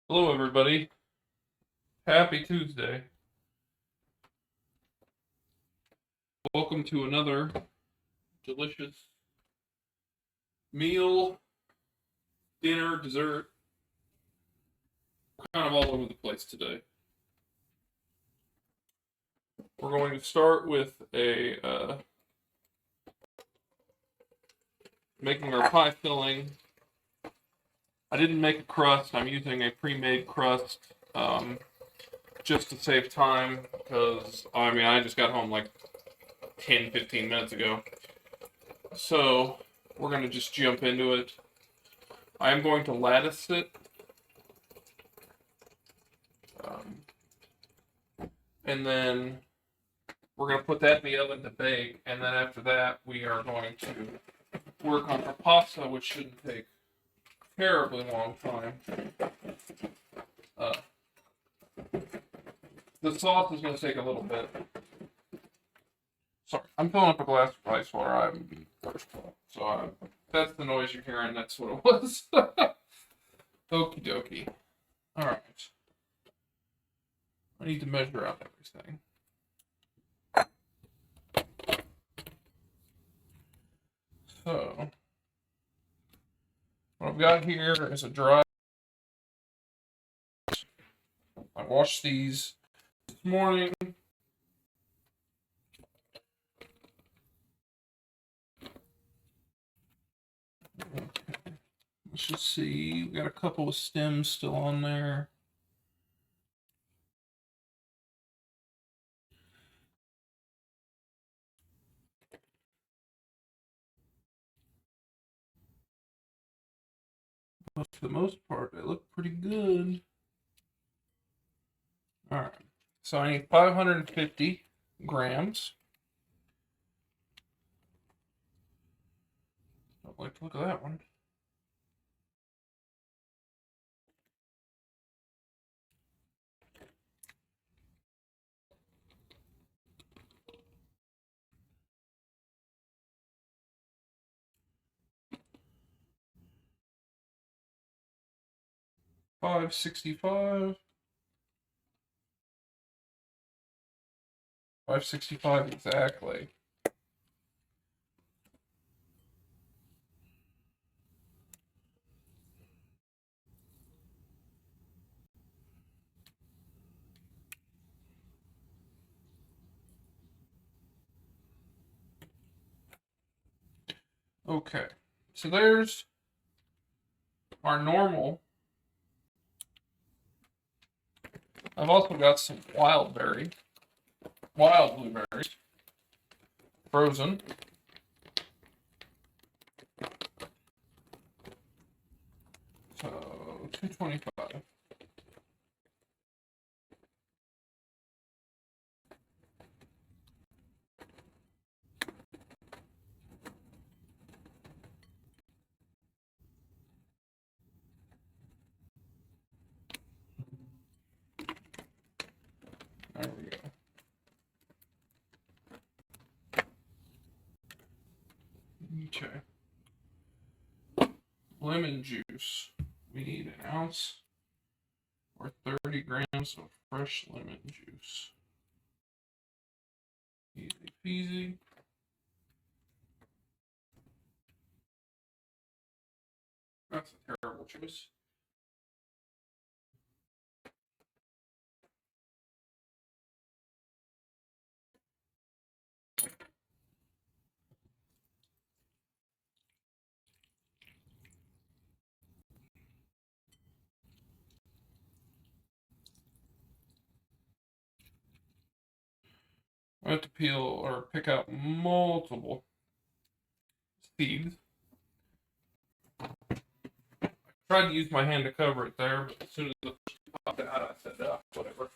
Hello, everybody. Happy Tuesday. Welcome to another delicious meal, dinner, dessert. Kind of all over the place today. We're going to start with making our pie filling. I didn't make a crust. I'm using a pre-made crust just to save time because I just got home like 10, 15 minutes ago. So we're going to just jump into it. I am going to lattice it. Um, and then we're going to put that in the oven to bake, and then after that, we are going to work on our pasta, which shouldn't take a terribly long time. Uh, the sauce is going to take a little bit. Sorry, I'm filling up a glass of ice water. I'm first, so that's the noise you're hearing. That's what it was. Okie dokie. All right. I need to measure out everything. So, what I've got here is a dry. I washed these this morning. Let's just see. We got a couple of stems still on there. But for the most part, they look pretty good. All right. So I need 550 grams. Don't like to look at that one. $5.65. $5.65 exactly. Okay. So there's our normal. I've also got some wild blueberries, frozen. So 225. There we go. Okay. Lemon juice. We need an ounce or 30 grams of fresh lemon juice. Easy peasy. That's a terrible choice. I have to peel or pick out multiple seeds. Tried to use my hand to cover it there, but as soon as the first popped out, I said, whatever.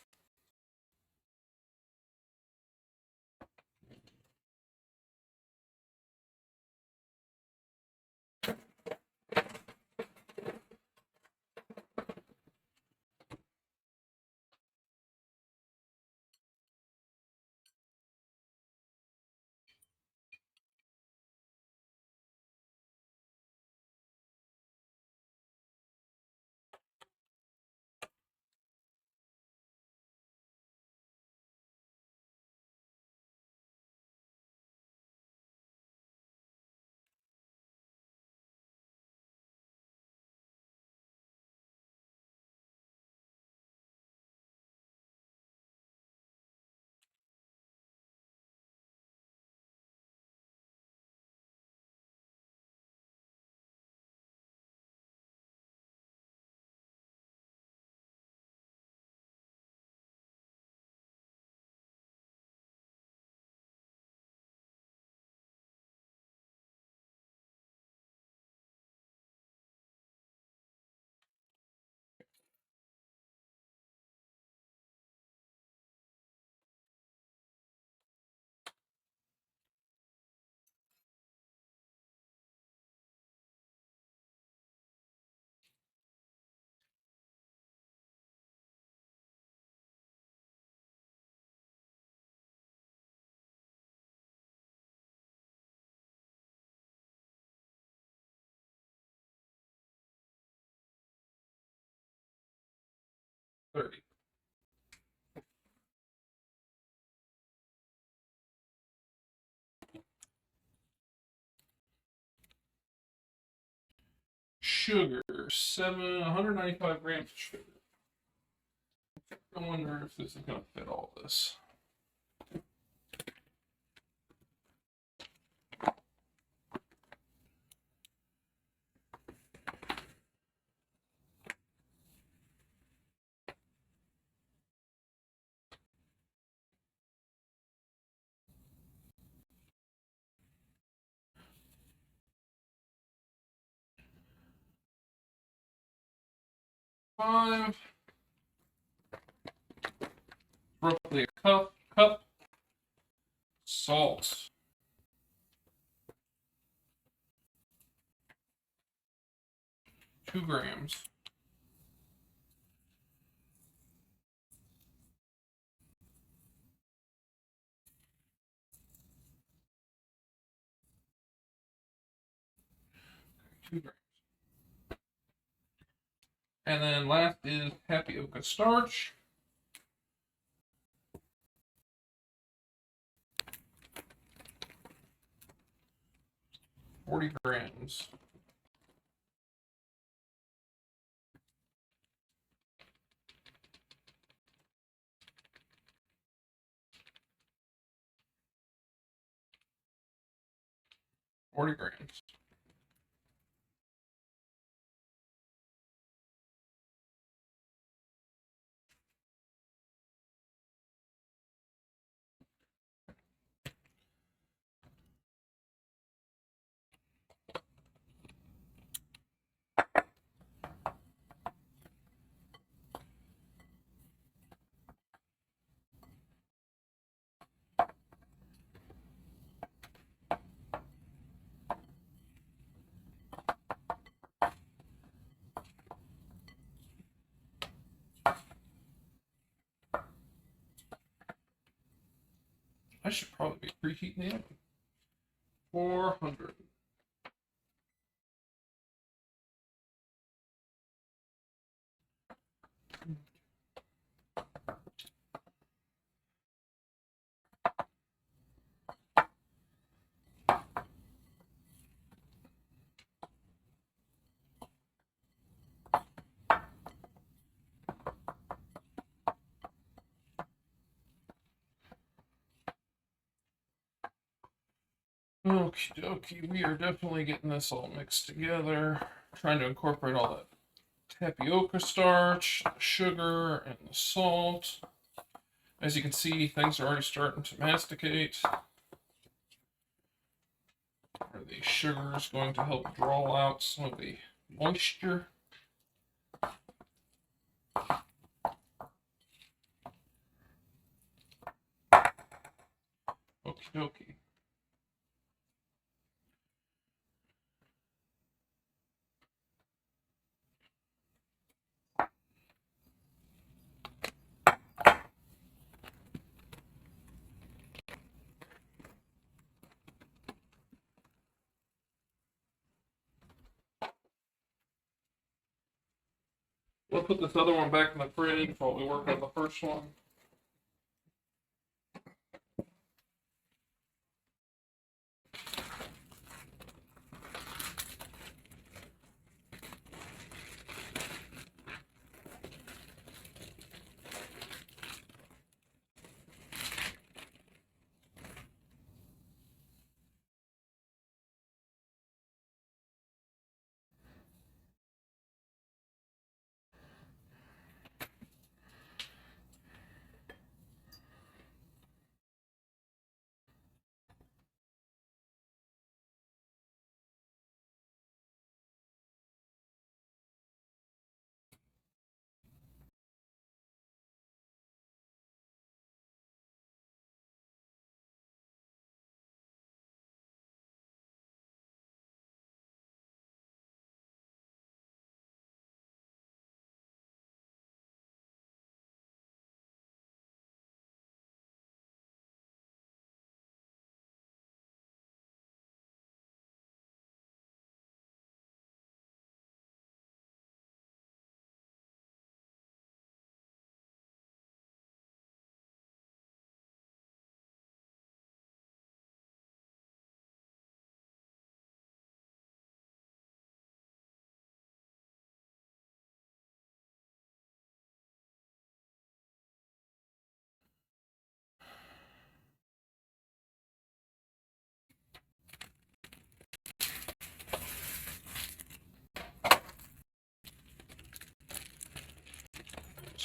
30. Sugar, 195 grams of sugar. I wonder if this is going to fit all this. Five, roughly a cup. Salt, 2 grams. And then last is tapioca starch. 40 grams. I should probably be preheating the oven. 400. Okie dokie, we are definitely getting this all mixed together. Trying to incorporate all that tapioca starch, the sugar, and the salt. As you can see, things are already starting to masticate. The sugar is going to help draw out some of the moisture. Okie dokie. We'll put this other one back in the fridge while we work on the first one.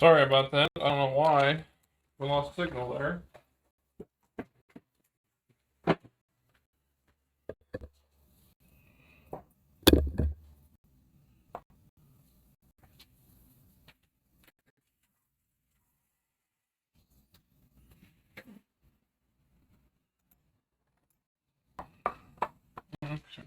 Sorry about that. I don't know why we lost signal there. Okay.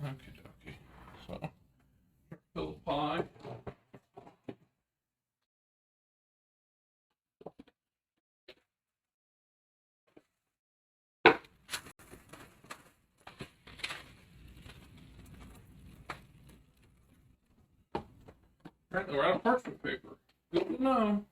Okay, dokie. So, fill the pie. Apparently, we're out of parchment paper. Good to know.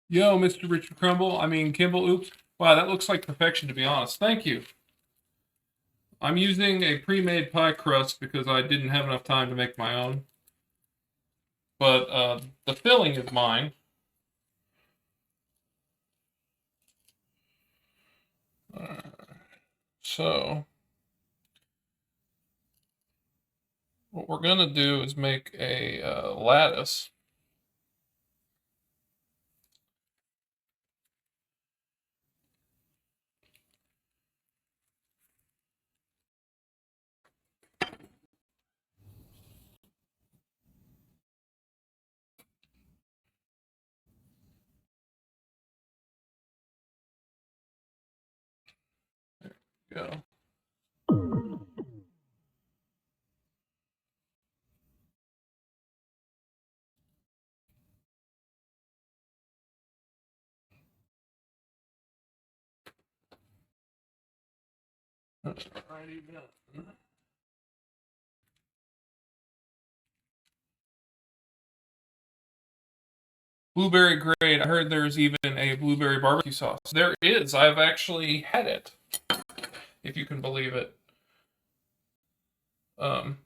Yo, Mr. Richard Kimball, oops. Wow, that looks like perfection, to be honest. Thank you. I'm using a pre-made pie crust because I didn't have enough time to make my own. But the filling is mine. So, what we're going to do is make a lattice. go. Alrighty then. Blueberry grade. I heard there's even a blueberry barbecue sauce. There is. I've actually had it, if you can believe it. Um,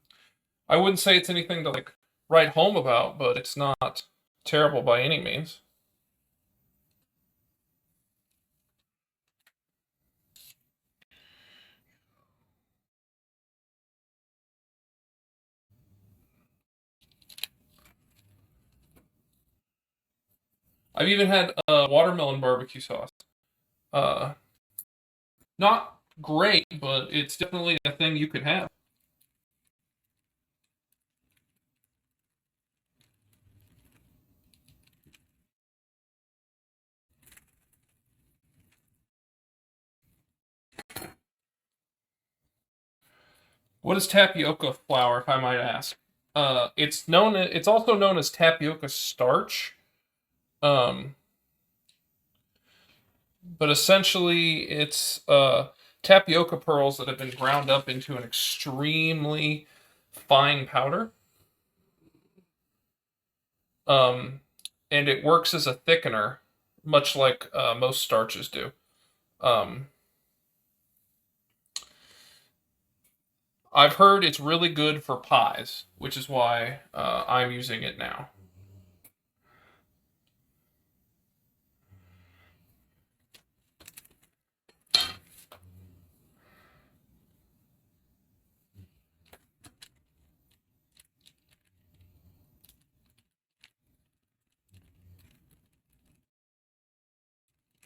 I wouldn't say it's anything to like write home about, but it's not terrible by any means. I've even had watermelon barbecue sauce. Uh, Not great, but it's definitely a thing you could have. What is tapioca flour, if I might ask? It's also known as tapioca starch. Um, but essentially it's tapioca pearls that have been ground up into an extremely fine powder. Um, and it works as a thickener, much like most starches do. Um, I've heard it's really good for pies, which is why I'm using it now.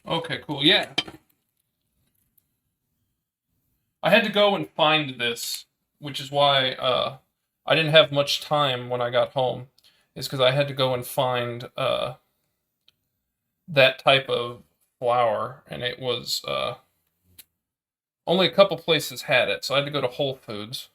Okay, cool. Yeah. I had to go and find this, which is why I didn't have much time when I got home, is because I had to go and find that type of flour, and it was only a couple places had it, so I had to go to Whole Foods.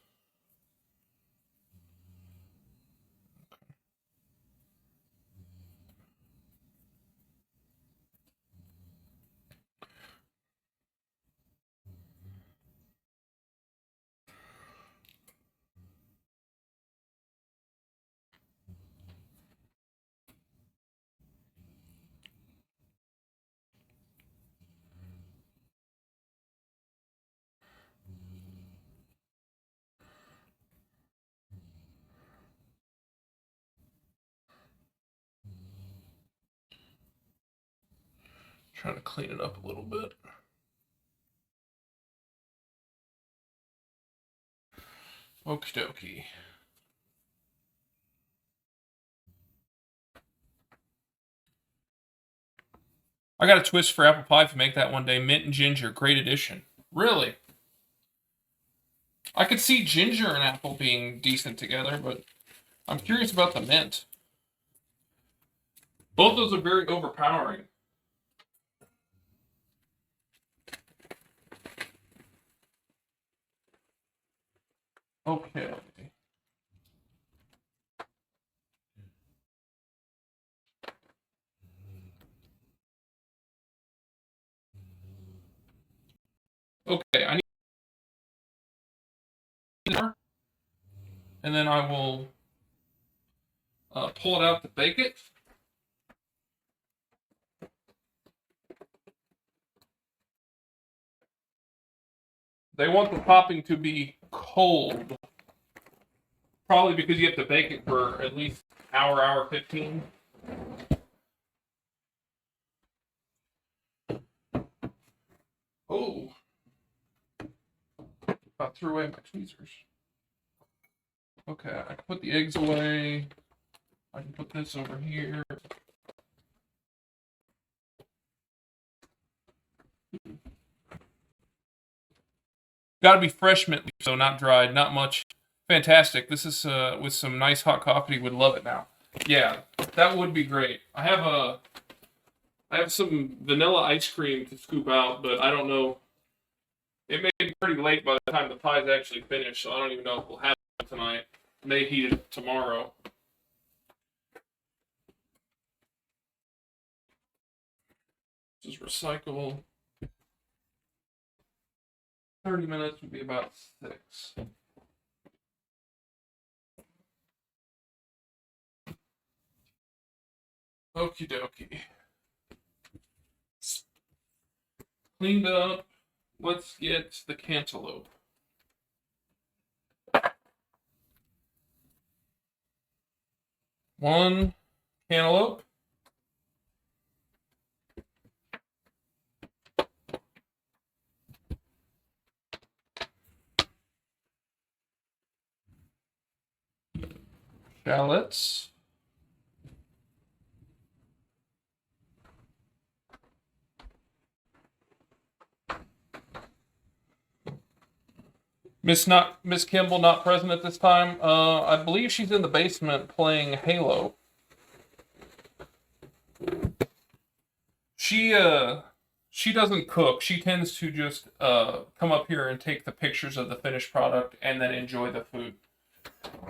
Trying to clean it up a little bit. Okie dokie. I got a twist for apple pie if you make that one day. Mint and ginger, great addition. Really? I could see ginger and apple being decent together, but I'm curious about the mint. Both those are very overpowering. Okay. Okay, I need more, and then I will pull it out to bake it. They want the topping to be cold. Probably because you have to bake it for at least hour 15. Oh. I threw away my tweezers. Okay, I can put the eggs away. I can put this over here. Got to be fresh mint leaf, so not dried, not much. Fantastic. This is with some nice hot coffee. Would love it now. Yeah, that would be great. I have some vanilla ice cream to scoop out, but I don't know. It may be pretty late by the time the pie's actually finished, so I don't even know if we'll have it tonight. May heat it tomorrow. This is recyclable. 30 minutes would be about 6. Okie dokie. Cleaned up. Let's get the cantaloupe. One cantaloupe. Shallots. Miss Kimball not present at this time. I believe she's in the basement playing Halo. She doesn't cook. She tends to just come up here and take the pictures of the finished product and then enjoy the food.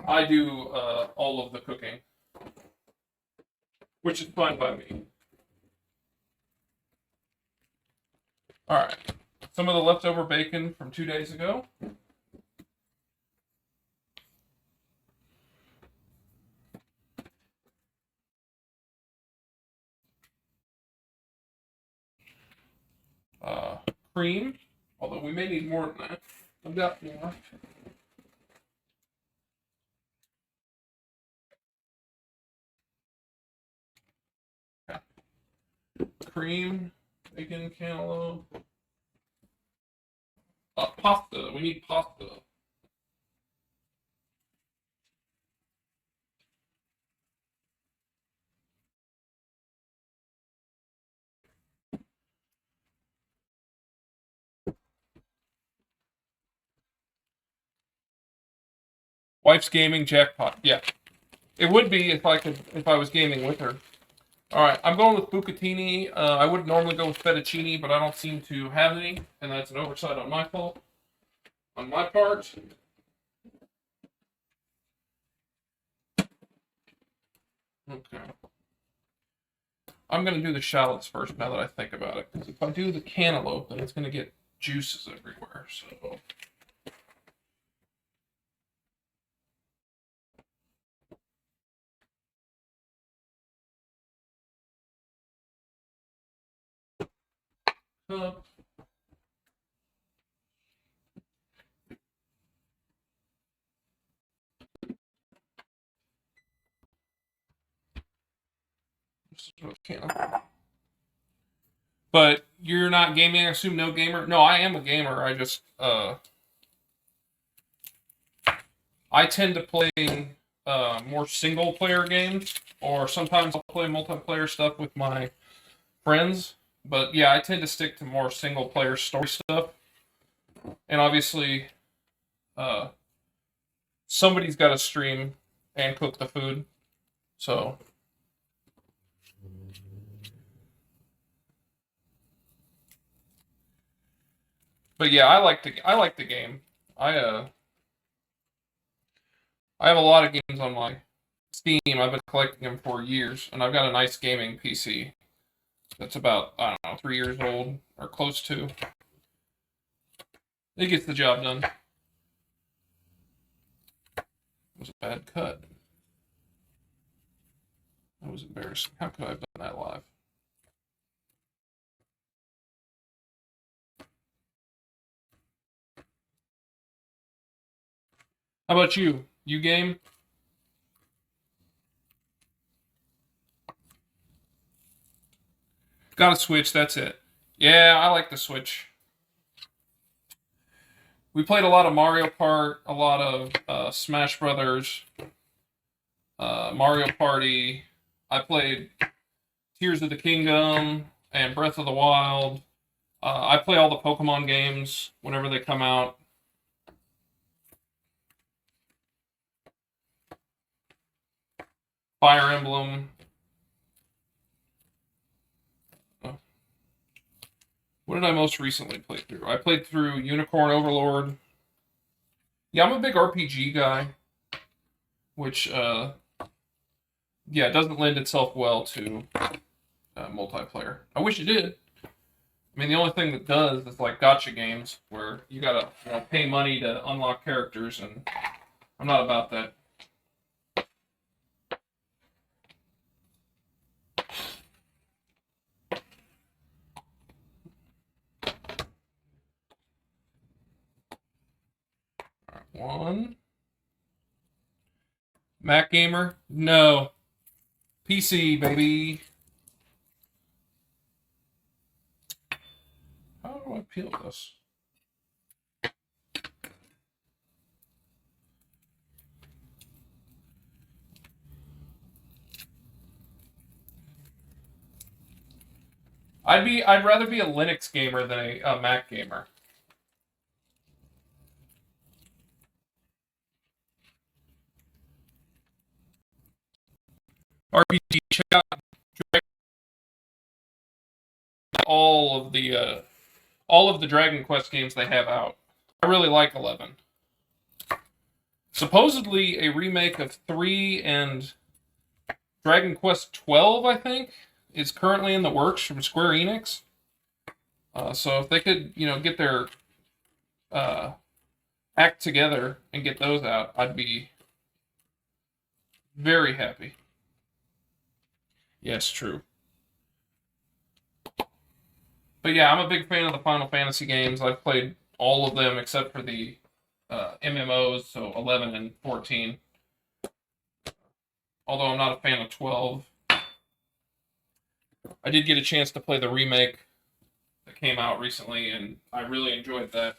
I do all of the cooking, which is fine by me. All right, some of the leftover bacon from 2 days ago. Cream, although we may need more than that. I've got more. Okay. Cream, bacon, cantaloupe. Pasta. We need pasta. Wife's gaming jackpot. Yeah, it would be if I was gaming with her. All right, I'm going with bucatini. I would normally go with fettuccine, but I don't seem to have any, and that's an oversight on my part. Okay. I'm gonna do the shallots first now that I think about it, because if I do the cantaloupe, then it's gonna get juices everywhere. So. Cup. But you're not gaming, I assume no gamer? No, I am a gamer. I just I tend to play more single player games, or sometimes I'll play multiplayer stuff with my friends. But yeah, I tend to stick to more single player story stuff. And obviously, somebody's got to stream and cook the food. So. But yeah, I like the game. I have a lot of games on my Steam. I've been collecting them for years, and I've got a nice gaming PC that's about, I don't know, 3 years old or close to. It gets the job done. It was a bad cut. That was embarrassing. How could I have done that live? How about you? You game? Got a Switch, that's it. Yeah, I like the Switch. We played a lot of Mario Kart, a lot of Smash Brothers, Mario Party. I played Tears of the Kingdom and Breath of the Wild. I play all the Pokemon games whenever they come out. Fire Emblem. What did I most recently play through? I played through Unicorn Overlord. Yeah, I'm a big RPG guy, which, yeah, it doesn't lend itself well to multiplayer. I wish it did. I mean, the only thing that does is like gotcha games where you gotta pay money to unlock characters, and I'm not about that. One. Mac gamer? No. PC, baby. How do I peel this? I'd rather be a Linux gamer than a Mac gamer. RPG, check out all of the Dragon Quest games they have out. I really like 11. Supposedly a remake of 3 and Dragon Quest 12, I think, is currently in the works from Square Enix. So if they could, get their act together and get those out, I'd be very happy. Yes, true. But yeah, I'm a big fan of the Final Fantasy games. I've played all of them except for the MMOs, so 11 and 14. Although I'm not a fan of 12. I did get a chance to play the remake that came out recently, and I really enjoyed that.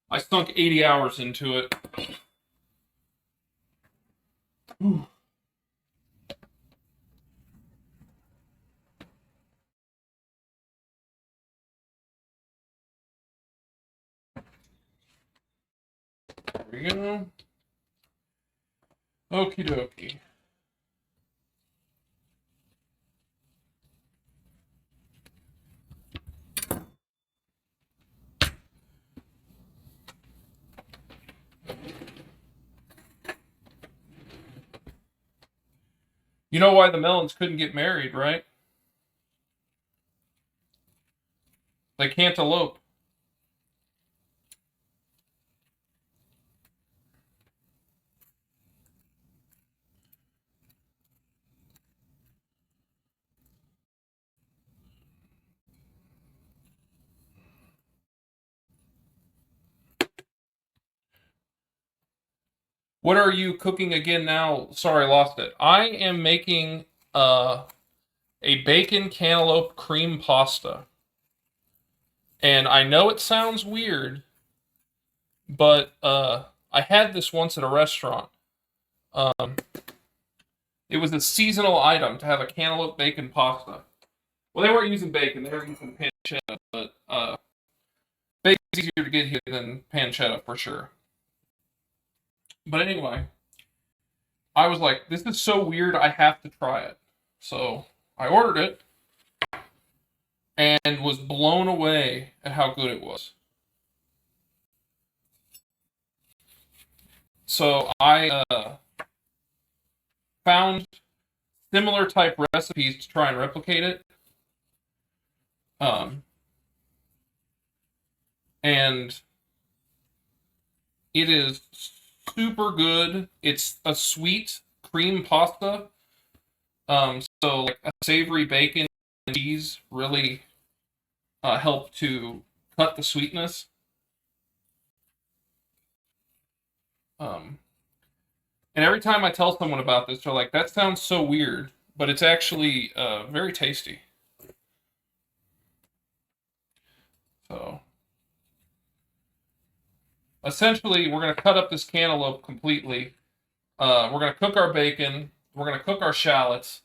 I sunk 80 hours into it. Ooh. There we go. Okie dokie. You know why the melons couldn't get married, right? They cantaloupe. What are you cooking again now? Sorry, lost it. I am making a bacon cantaloupe cream pasta. And I know it sounds weird, but I had this once at a restaurant. Um, it was a seasonal item to have a cantaloupe bacon pasta. Well, they weren't using bacon; they were using pancetta, but bacon's easier to get here than pancetta for sure. But anyway, I was like, "This is so weird. I have to try it." So I ordered it and was blown away at how good it was. So I found similar type recipes to try and replicate it. Um, and it is super good. It's a sweet cream pasta. So like a savory bacon and cheese really help to cut the sweetness. Um, and every time I tell someone about this, they're like, "That sounds so weird," but it's actually very tasty. So essentially, we're going to cut up this cantaloupe completely. We're going to cook our bacon. We're going to cook our shallots.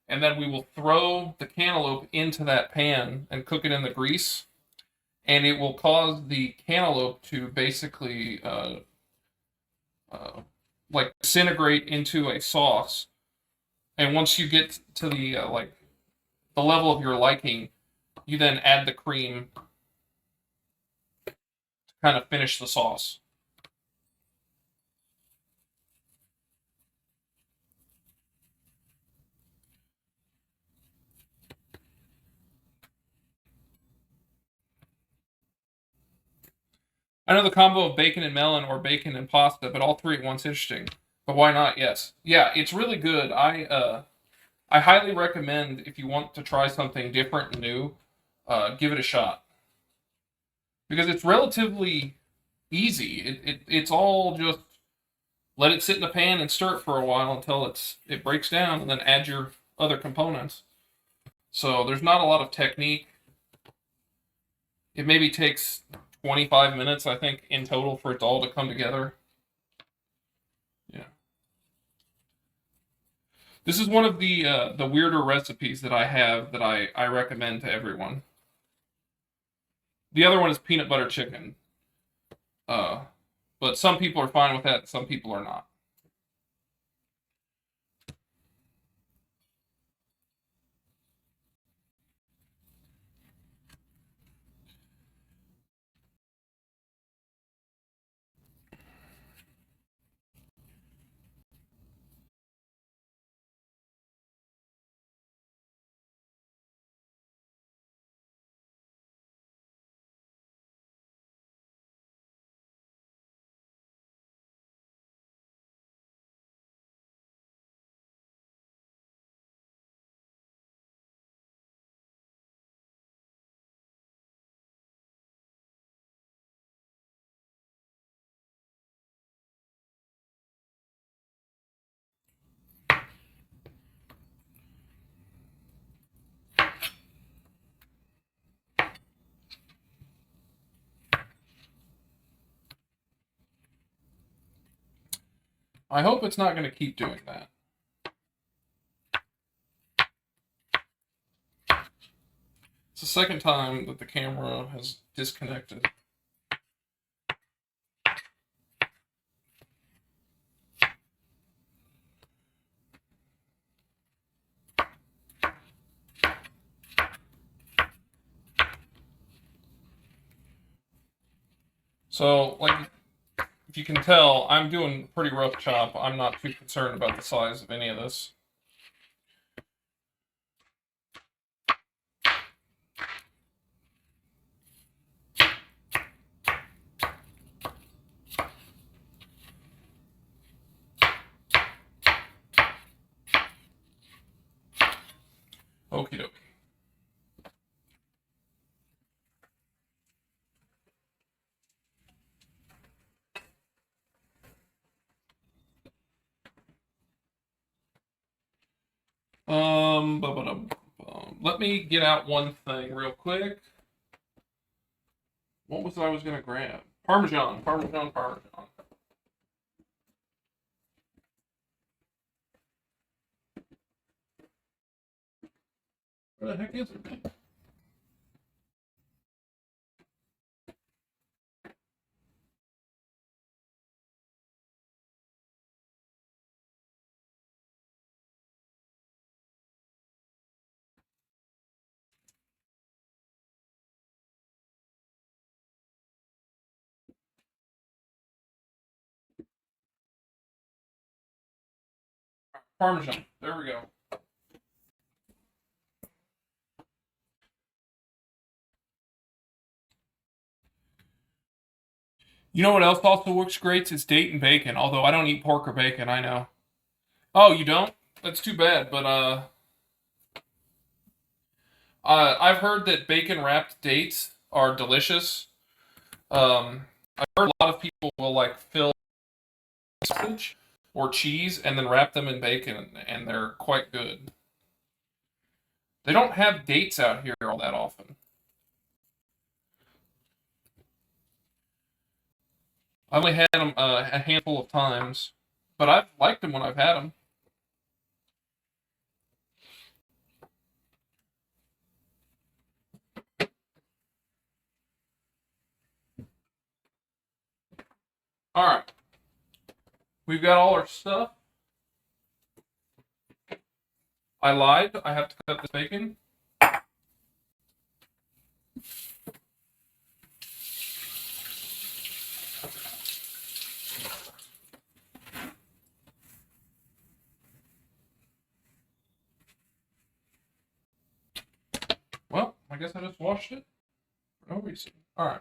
And then we will throw the cantaloupe into that pan and cook it in the grease. And it will cause the cantaloupe to basically like disintegrate into a sauce. And once you get to the the level of your liking, you then add the cream to kind of finish the sauce. I know the combo of bacon and melon or bacon and pasta, but all three at once interesting. But why not? Yes. Yeah, it's really good. I highly recommend if you want to try something different and new, give it a shot. Because it's relatively easy. It's all just let it sit in the pan and stir it for a while until it breaks down, and then add your other components. So there's not a lot of technique. It maybe takes 25 minutes, I think, in total for it all to come together. Yeah. This is one of the weirder recipes that I have that I recommend to everyone. The other one is peanut butter chicken. Uh, but some people are fine with that, some people are not. I hope it's not going to keep doing that. It's the second time that the camera has disconnected. So, like, if you can tell, I'm doing a pretty rough chop. I'm not too concerned about the size of any of this. Okie dokie. Let me get out one thing real quick. What was I was gonna grab? Parmesan. Where the heck is it? Parmesan. There we go. You know what else also works great? Is date and bacon. Although I don't eat pork or bacon, I know. Oh, you don't? That's too bad. But I've heard that bacon wrapped dates are delicious. I've heard a lot of people will like fill sausage or cheese and then wrap them in bacon, and they're quite good. They don't have dates out here all that often. I've only had them a handful of times, but I've liked them when I've had them. All right, we've got all our stuff. I lied. I have to cut this bacon. Well, I guess I just washed it for no reason. All right,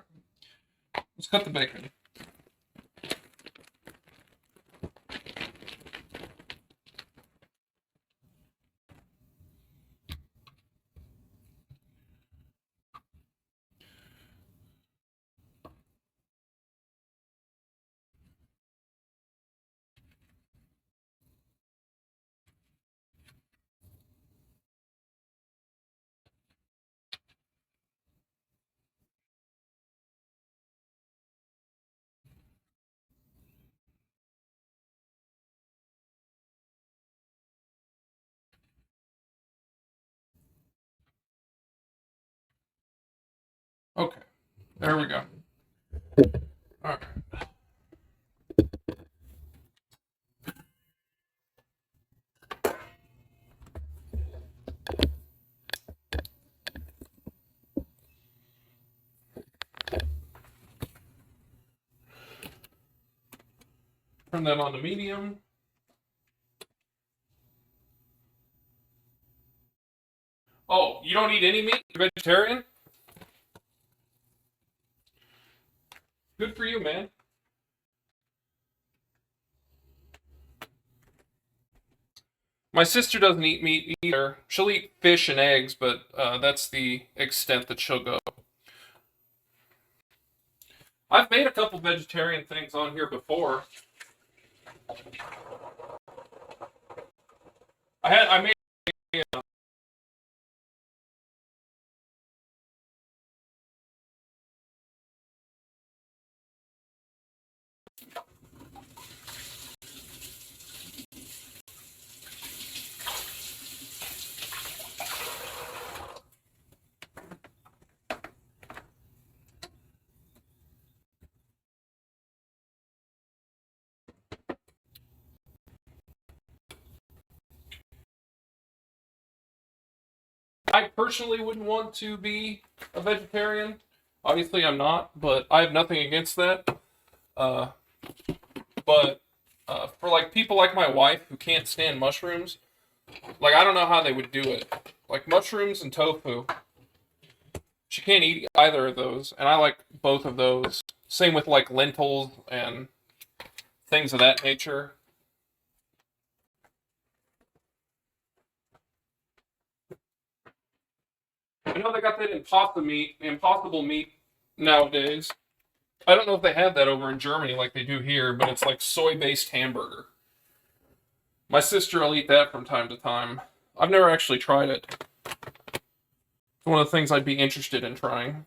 let's cut the bacon. Okay, there we go. All right. Turn that on to medium. Oh, you don't eat any meat? You're vegetarian? Good for you, man. My sister doesn't eat meat either. She'll eat fish and eggs, but that's the extent that she'll go. I've made a couple vegetarian things on here before. I made I personally wouldn't want to be a vegetarian. Obviously, I'm not, but I have nothing against that. Uh, but for like people like my wife who can't stand mushrooms, like I don't know how they would do it. Like mushrooms and tofu, she can't eat either of those, and I like both of those. Same with like lentils and things of that nature. I know they got that impossible meat nowadays. I don't know if they have that over in Germany like they do here, but it's like soy-based hamburger. My sister will eat that from time to time. I've never actually tried it. It's one of the things I'd be interested in trying.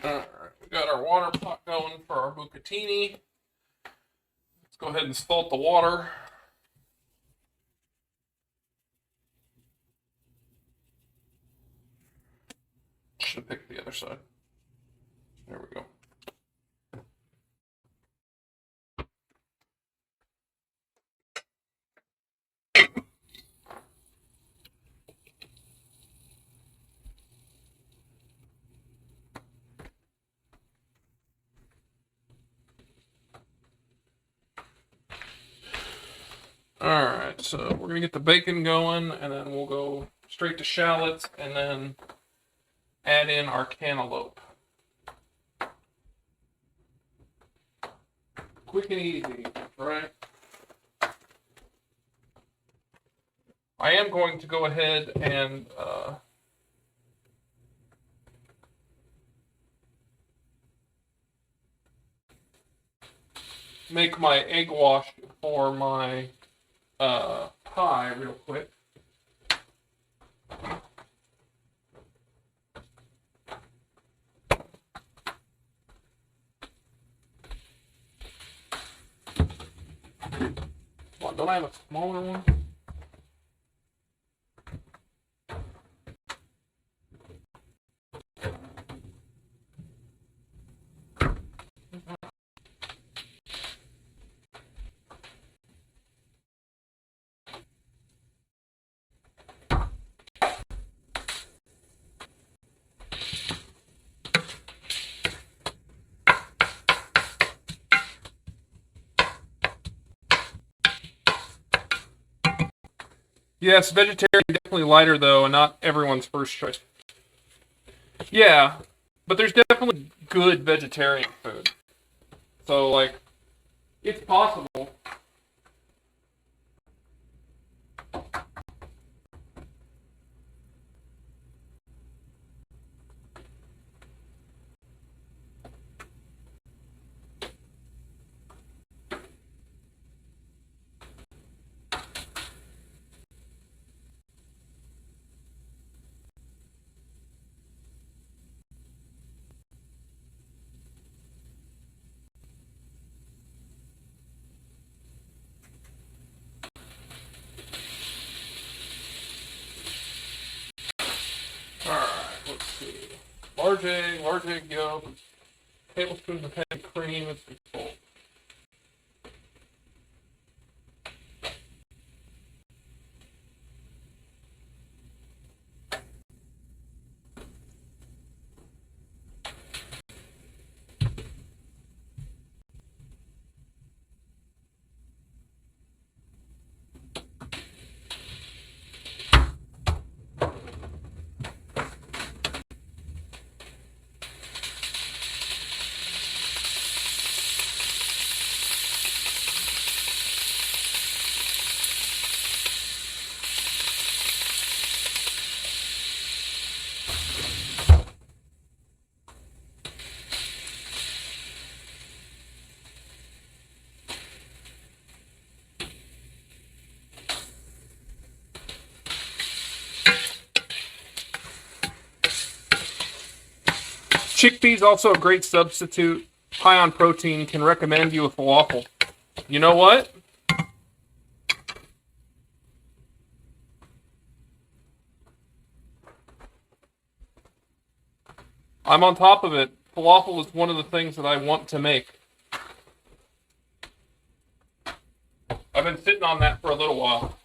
Alright, we got our water pot going for our bucatini. Let's go ahead and salt the water. Should have picked the other side. There we go. Alright, so we're going to get the bacon going, and then we'll go straight to shallots, and then add in our cantaloupe. Quick and easy, right? I am going to go ahead and make my egg wash for my pie real quick. Well, don't I have a smaller one? Yes, vegetarian definitely lighter though, and not everyone's first choice. Yeah, but there's definitely good vegetarian food. So like, it's possible. Alright, let's see. Large egg yolk, tablespoons of heavy cream, and some salt. Chickpeas also a great substitute, high on protein, can recommend you a falafel. You know what? I'm on top of it. Falafel is one of the things that I want to make. I've been sitting on that for a little while.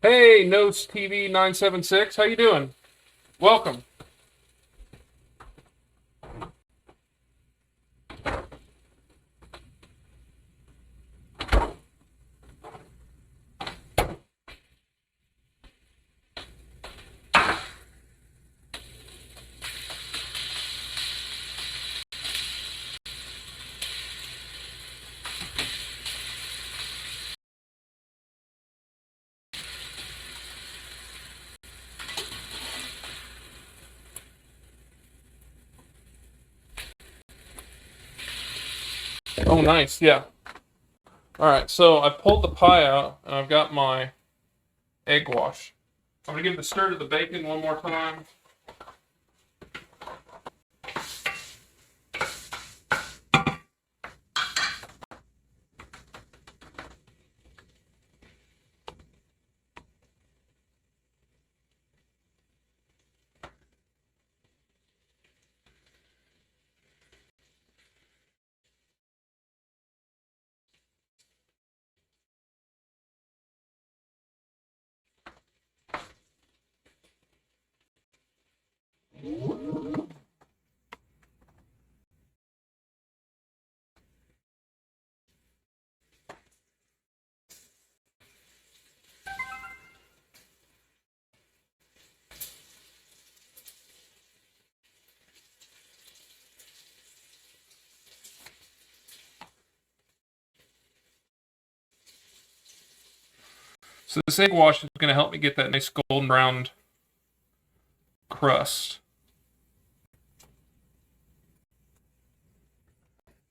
Hey, Nose TV 976, how you doing? Welcome. Oh, nice, yeah. Alright, so I pulled the pie out, and I've got my egg wash. I'm going to give the stir to the bacon one more time. So this egg wash is going to help me get that nice golden browned crust.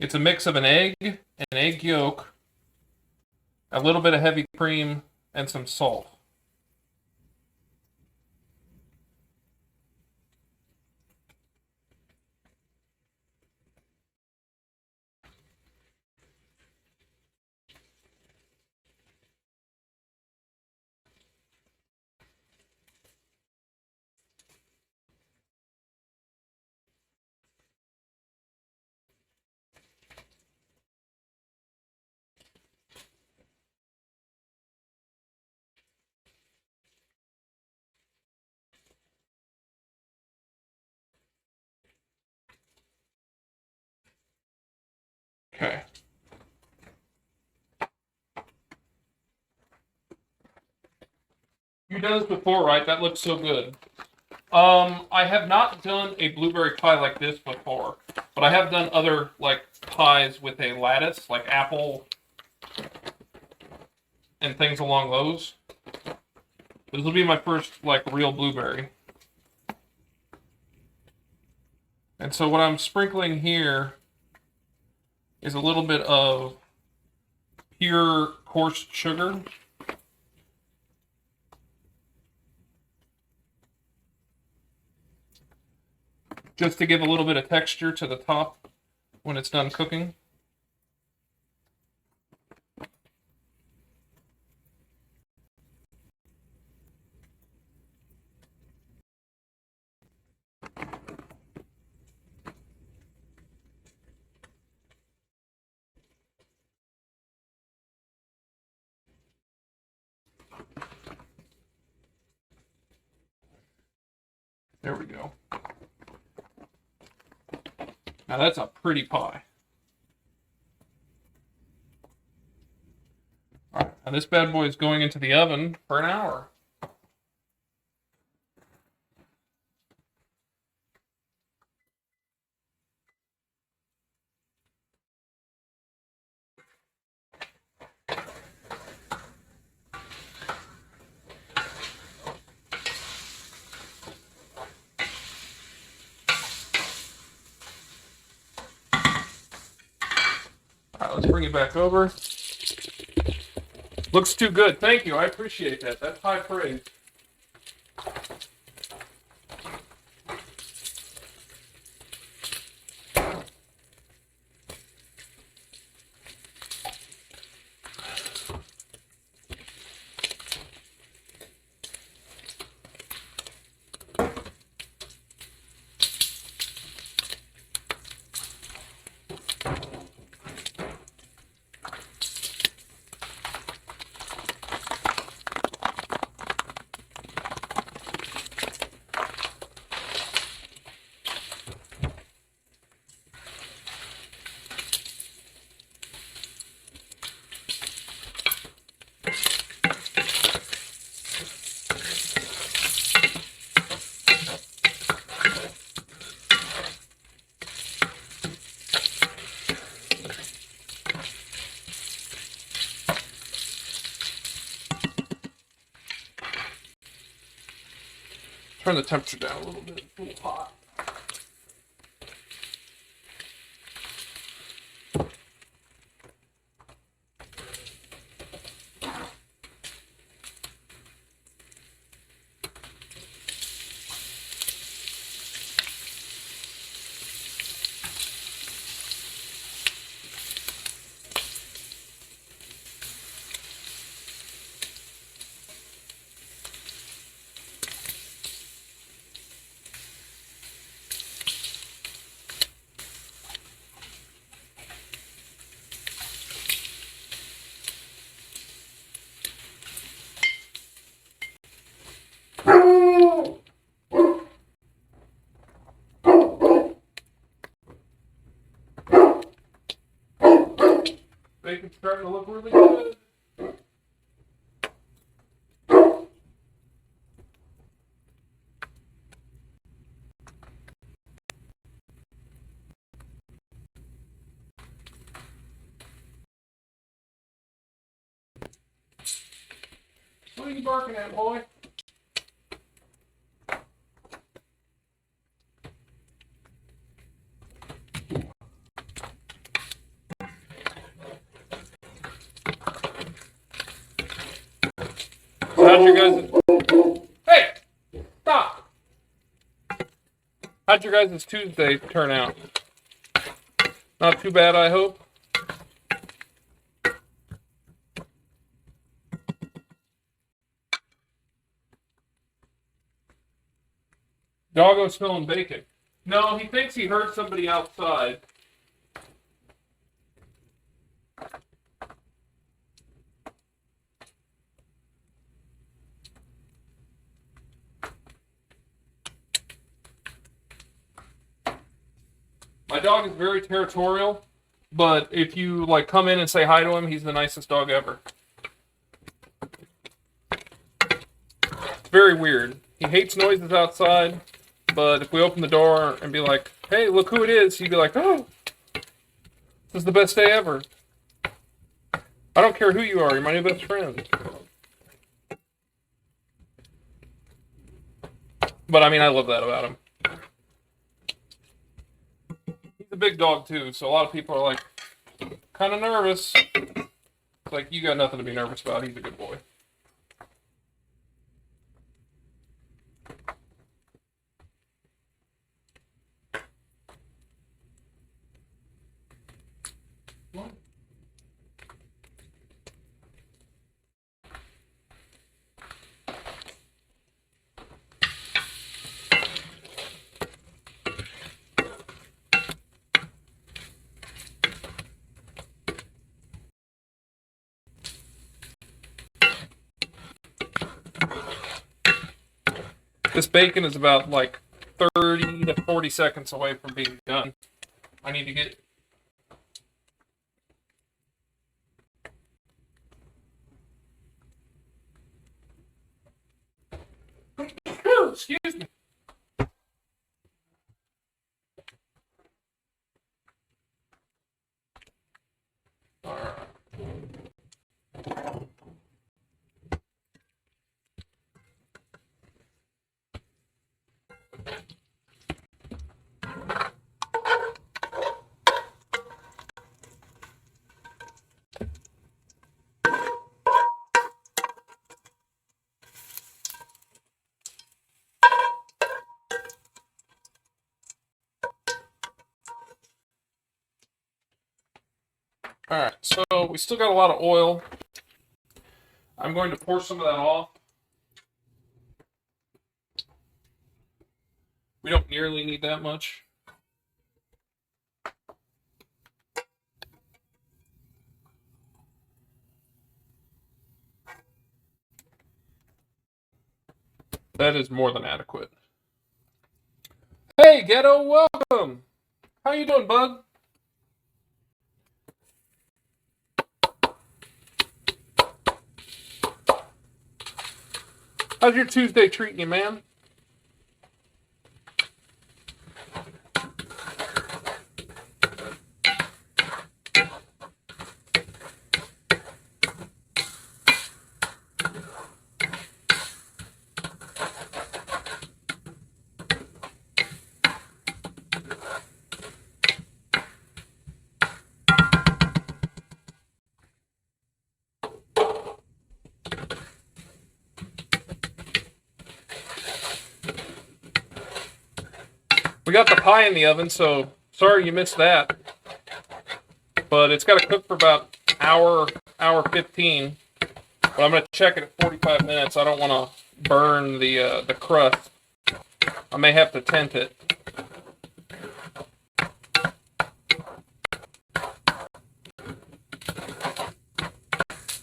It's a mix of an egg yolk, a little bit of heavy cream, and some salt. Okay. You've done this before, right? That looks so good. I have not done a blueberry pie like this before, but I have done other like pies with a lattice, like apple and things along those. This will be my first like real blueberry. And so what I'm sprinkling here is a little bit of pure coarse sugar. Just to give a little bit of texture to the top when it's done cooking. There we go. Now that's a pretty pie. All right, now this bad boy is going into the oven for an hour. All right, let's bring it back over. Looks too good. Thank you. I appreciate that. That's high praise. Turn the temperature down a little bit. It's a little hot. Bacon's starting to look really good. What are you barking at, boy? How'd your guys... Hey! Stop! How'd your guys' Tuesday turn out? Not too bad, I hope. Doggo's smelling bacon. No, he thinks he heard somebody outside. My dog is very territorial, but if you like come in and say hi to him, he's the nicest dog ever. It's very weird. He hates noises outside, but if we open the door and be like, hey, look who it is, he'd be like, oh, this is the best day ever. I don't care who you are, you're my new best friend. But I mean, I love that about him. He's a big dog too, so a lot of people are like, kind of nervous. It's like, you got nothing to be nervous about, he's a good boy. This bacon is about like 30 to 40 seconds away from being done. I need to get... Excuse me. All right. Alright, so we still got a lot of oil. I'm going to pour some of that off. We don't nearly need that much. That is more than adequate. Hey, Ghetto, welcome! How you doing, bud? How's your Tuesday treating you, man? We got the pie in the oven, so sorry you missed that. But it's got to cook for about hour 15. But I'm going to check it at 45 minutes. I don't want to burn the crust. I may have to tent it.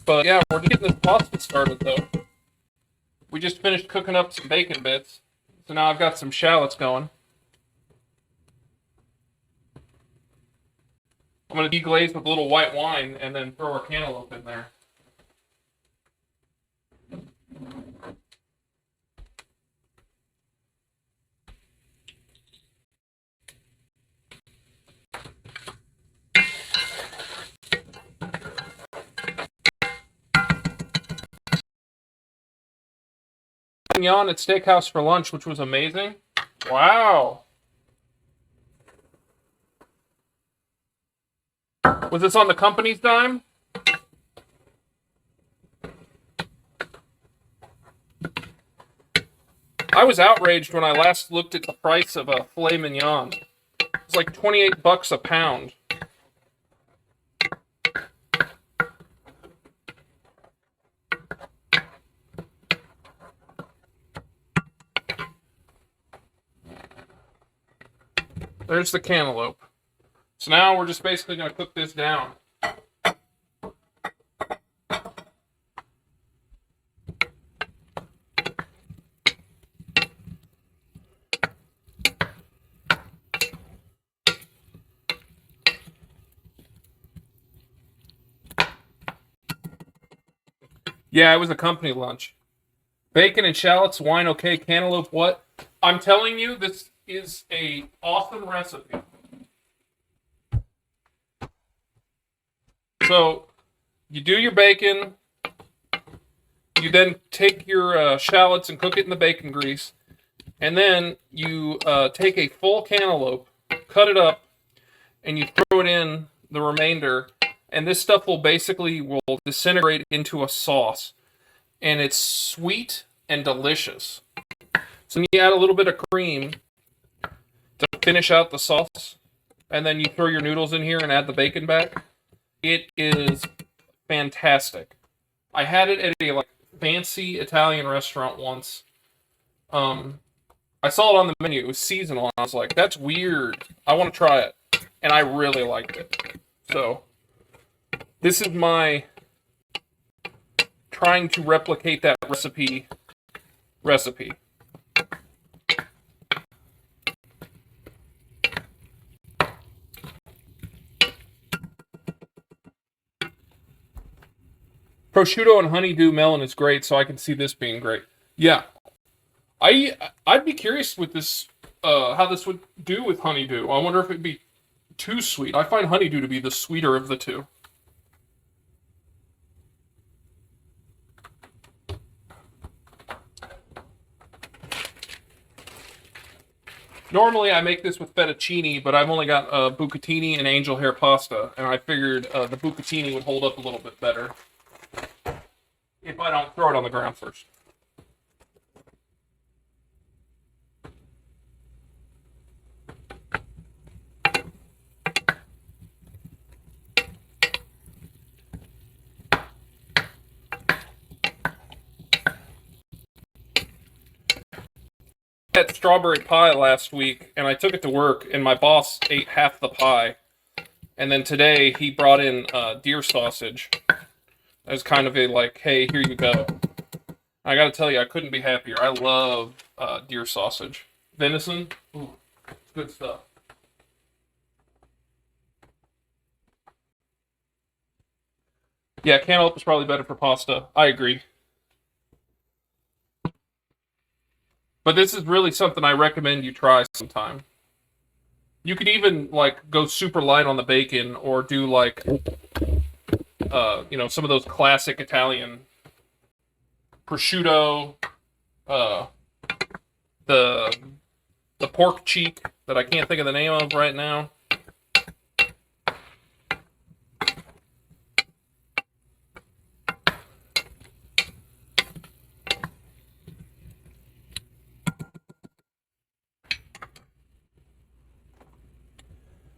But yeah, we're getting this pasta started though. We just finished cooking up some bacon bits. So now I've got some shallots going. I'm going to deglaze with a little white wine and then throw our cantaloupe in there. Mignon at Steakhouse for lunch, which was amazing. Wow. Was this on the company's dime? I was outraged when I last looked at the price of a filet mignon. It's like 28 bucks a pound. There's the cantaloupe. So now we're just basically going to cook this down. Yeah, it was a company lunch. Bacon and shallots, wine okay, cantaloupe what? I'm telling you, this is a awesome recipe. So, you do your bacon. You then take your shallots and cook it in the bacon grease. And then you take a full cantaloupe, cut it up, and you throw it in the remainder. And this stuff will disintegrate into a sauce. And it's sweet and delicious. So you add a little bit of cream to finish out the sauce. And then you throw your noodles in here and add the bacon back. It is fantastic. I had it at a fancy Italian restaurant once. I saw it on the menu. It was seasonal. And I was like, that's weird. I want to try it. And I really liked it. So, this is my trying to replicate that recipe. Prosciutto and honeydew melon is great, so I can see this being great. Yeah. I'd be curious with this, how this would do with honeydew. I wonder if it'd be too sweet. I find honeydew to be the sweeter of the two. Normally I make this with fettuccine, but I've only got bucatini and angel hair pasta, and I figured the bucatini would hold up a little bit better if I don't throw it on the ground first. Had strawberry pie last week, and I took it to work, and my boss ate half the pie. And then today he brought in deer sausage. As kind of a hey, here you go. I gotta tell you, I couldn't be happier. I love deer sausage. Venison, ooh, it's good stuff. Yeah, cantaloupe is probably better for pasta. I agree. But this is really something I recommend you try sometime. You could even go super light on the bacon, or do some of those classic Italian prosciutto, the pork cheek that I can't think of the name of right now.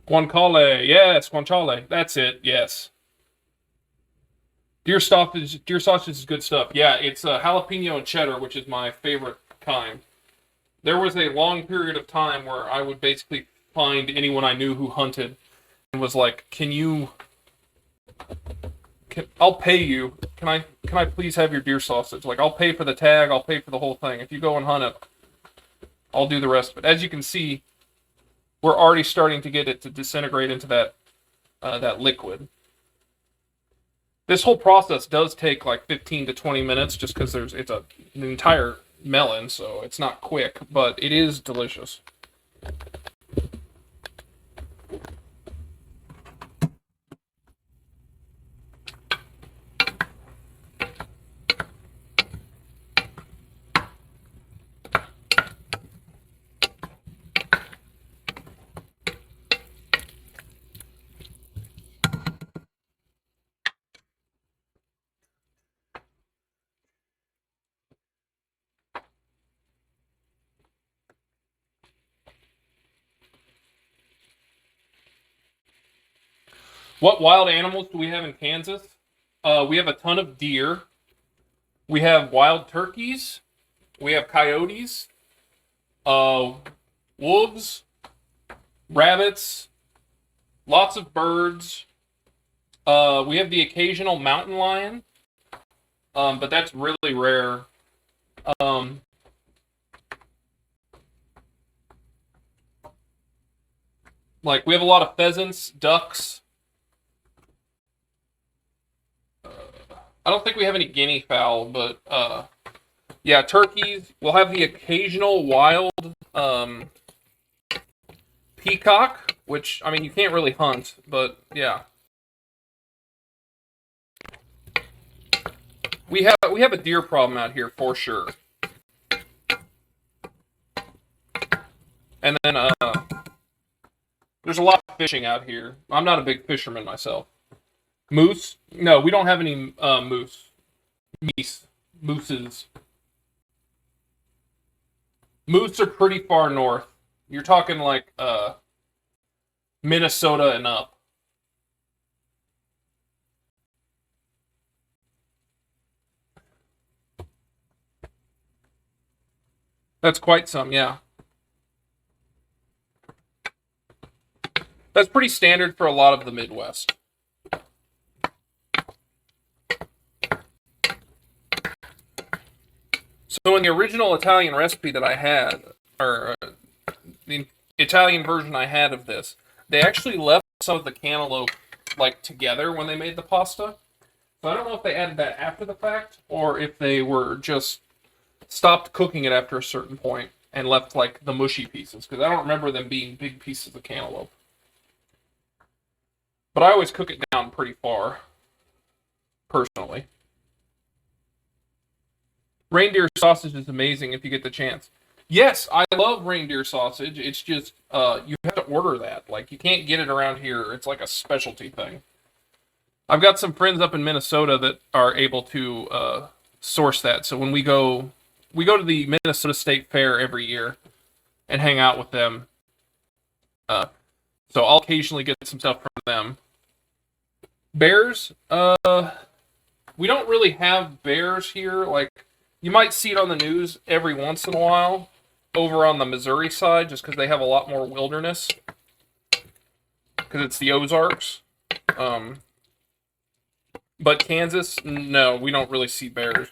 Guanciale, yes, guanciale. That's it, yes. Deer sausage is good stuff. Yeah, it's jalapeno and cheddar, which is my favorite kind. There was a long period of time where I would basically find anyone I knew who hunted and was like, I'll pay you. Can I please have your deer sausage? I'll pay for the tag, I'll pay for the whole thing. If you go and hunt it, I'll do the rest. But as you can see, we're already starting to get it to disintegrate into that liquid. This whole process does take 15 to 20 minutes, just because it's an entire melon, so it's not quick, but it is delicious. What wild animals do we have in Kansas? We have a ton of deer. We have wild turkeys. We have coyotes. Wolves. Rabbits. Lots of birds. We have the occasional mountain lion. But that's really rare. Like, we have a lot of pheasants, ducks. I don't think we have any guinea fowl, but, yeah, turkeys. We'll have the occasional wild, peacock, which, I mean, you can't really hunt, but, yeah. We have a deer problem out here, for sure. And then, there's a lot of fishing out here. I'm not a big fisherman myself. Moose? No, we don't have any moose. Mooses. Moose are pretty far north. You're talking like Minnesota and up. That's quite some, yeah. That's pretty standard for a lot of the Midwest. So in the original Italian recipe that I had, or the Italian version I had of this, they actually left some of the cantaloupe like together when they made the pasta. So I don't know if they added that after the fact, or if they were just stopped cooking it after a certain point and left like the mushy pieces, because I don't remember them being big pieces of cantaloupe. But I always cook it down pretty far, personally. Reindeer sausage is amazing if you get the chance. Yes, I love reindeer sausage. It's just, you have to order that. Like, you can't get it around here. It's like a specialty thing. I've got some friends up in Minnesota that are able to source that. So when we go to the Minnesota State Fair every year and hang out with them. So I'll occasionally get some stuff from them. Bears, we don't really have bears here. Like, you might see it on the news every once in a while over on the Missouri side, just because they have a lot more wilderness. Because it's the Ozarks. But Kansas, no, we don't really see bears.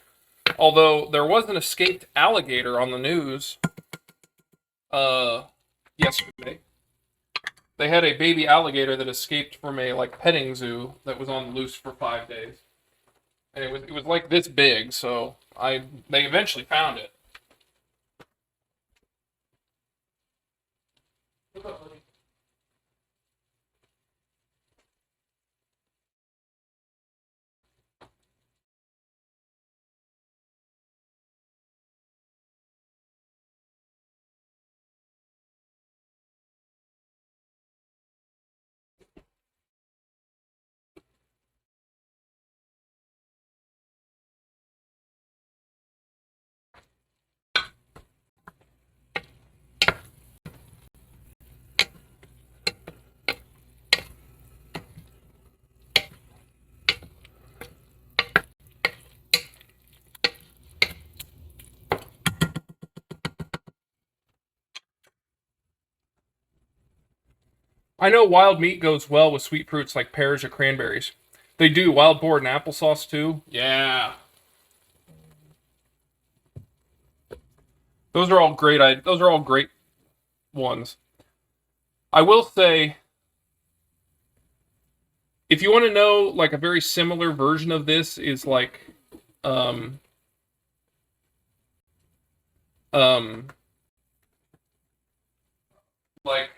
Although there was an escaped alligator on the news yesterday. They had a baby alligator that escaped from a like petting zoo that was on the loose for 5 days, and it was like this big. So they eventually found it. What's up, buddy? I know wild meat goes well with sweet fruits like pears or cranberries. They do. Wild boar and applesauce too. Yeah. Those are all great. Those are all great ones. I will say, if you want to know, like a very similar version of this is like, um, like,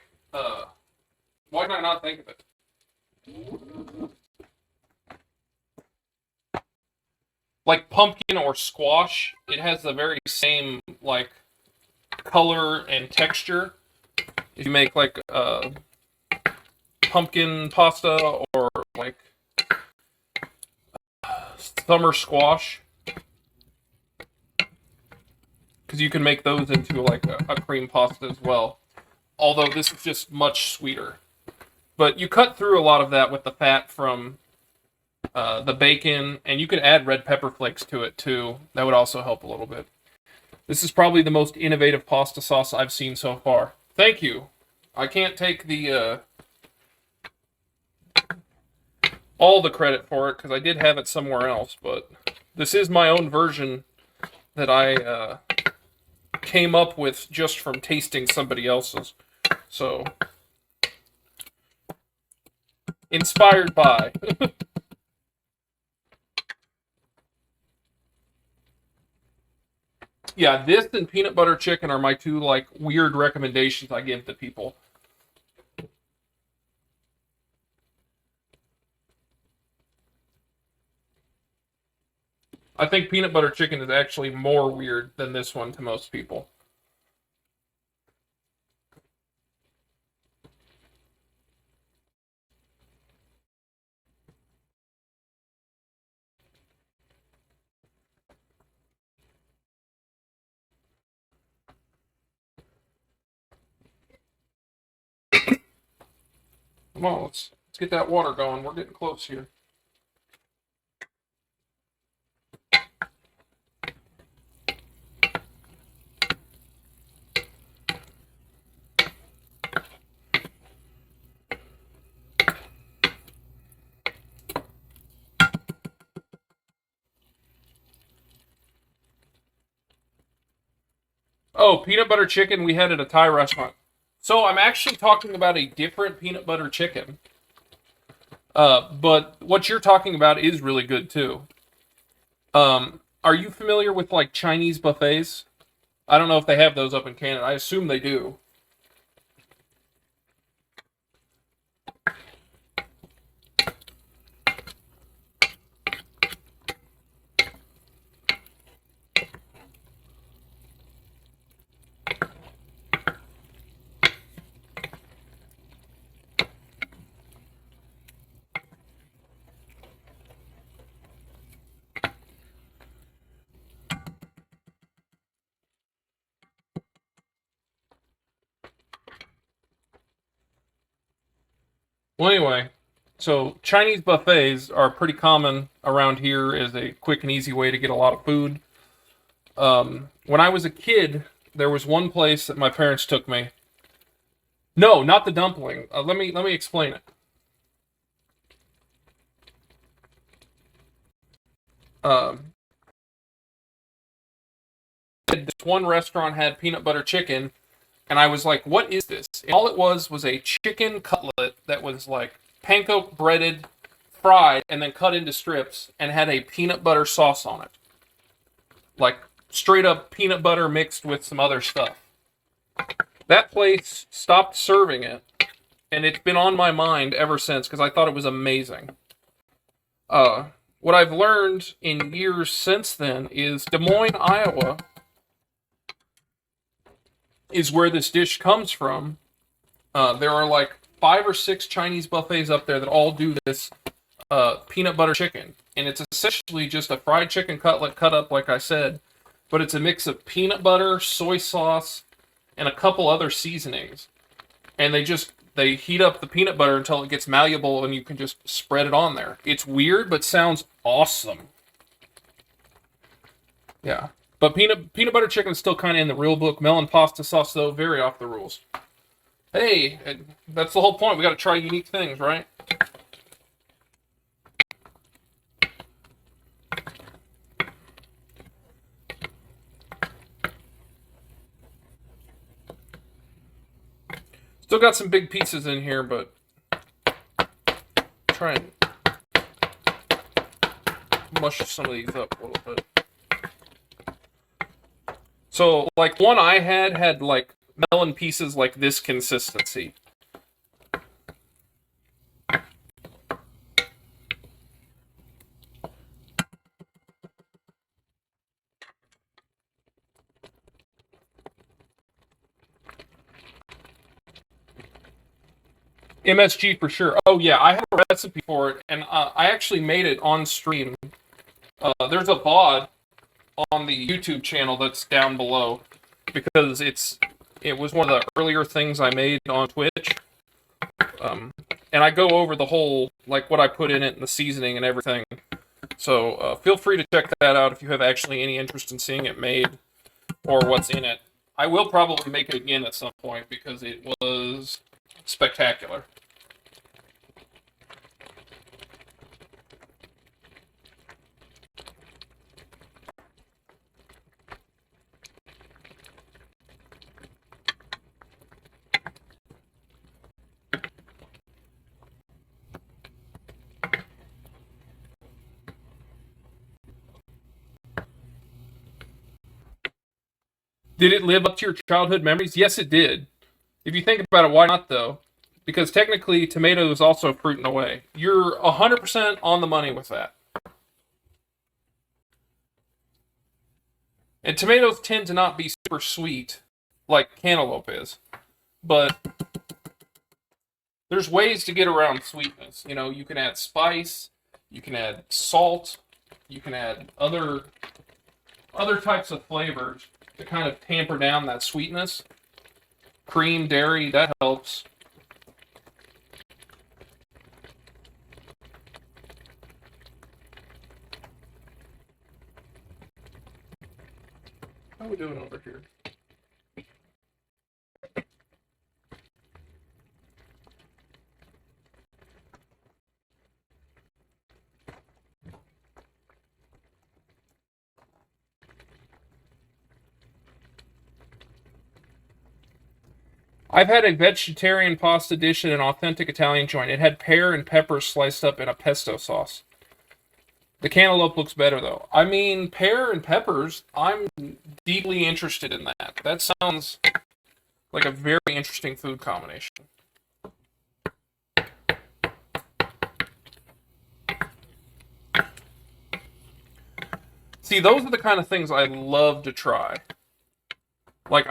why did I not think of it? Like pumpkin or squash, it has the very same like color and texture. If you make like pumpkin pasta or like summer squash, because you can make those into like a cream pasta as well. Although this is just much sweeter. But you cut through a lot of that with the fat from the bacon, and you could add red pepper flakes to it too. That would also help a little bit. This is probably the most innovative pasta sauce I've seen so far. Thank you. I can't take the all the credit for it because I did have it somewhere else, but this is my own version that I came up with just from tasting somebody else's. So, inspired by. Yeah, this and peanut butter chicken are my two, like, weird recommendations I give to people. I think peanut butter chicken is actually more weird than this one to most people. Come on, let's get that water going. We're getting close here. Oh, peanut butter chicken we had at a Thai restaurant. So I'm actually talking about a different peanut butter chicken. But what you're talking about is really good too. Are you familiar with like Chinese buffets? I don't know if they have those up in Canada. I assume they do. Well, anyway, so Chinese buffets are pretty common around here as a quick and easy way to get a lot of food. When I was a kid, there was one place that my parents took me. No, not the dumpling. Let me explain it. Um, this one restaurant had peanut butter chicken, and I was like, "What is this?" And all it was a chicken cutlet that was like panko breaded, fried, and then cut into strips, and had a peanut butter sauce on it, like straight up peanut butter mixed with some other stuff. That place stopped serving it, and it's been on my mind ever since because I thought it was amazing. What I've learned in years since then is Des Moines, Iowa, is where this dish comes from. There are like 5 or 6 Chinese buffets up there that all do this peanut butter chicken, and it's essentially just a fried chicken cutlet cut up, like I said, but it's a mix of peanut butter, soy sauce, and a couple other seasonings, and they heat up the peanut butter until it gets malleable, and you can just spread it on there. It's weird, but sounds awesome. Yeah. But peanut butter chicken is still kind of in the rule book. Melon pasta sauce, though, very off the rules. Hey, that's the whole point. We got to try unique things, right? Still got some big pieces in here, but try and mush some of these up a little bit. So, like, one I had like melon pieces like this consistency. MSG for sure. Oh yeah, I have a recipe for it, and I actually made it on stream. There's a VOD on the YouTube channel that's down below because it was one of the earlier things I made on Twitch. and I go over the whole, like, what I put in it and the seasoning and everything. So feel free to check that out if you have actually any interest in seeing it made or what's in it. I will probably make it again at some point because it was spectacular. Did it live up to your childhood memories? Yes, it did. If you think about it, why not though? Because technically, tomato is also fruit in a way. You're 100% on the money with that. And tomatoes tend to not be super sweet like cantaloupe is. But there's ways to get around sweetness. You know, you can add spice, you can add salt, you can add other types of flavors to kind of tamper down that sweetness. Cream, dairy, that helps. How are we doing over here? I've had a vegetarian pasta dish at an authentic Italian joint. It had pear and pepper sliced up in a pesto sauce. The cantaloupe looks better though. I mean, pear and peppers, I'm deeply interested in that. That sounds like a very interesting food combination. See, those are the kind of things I love to try. Like,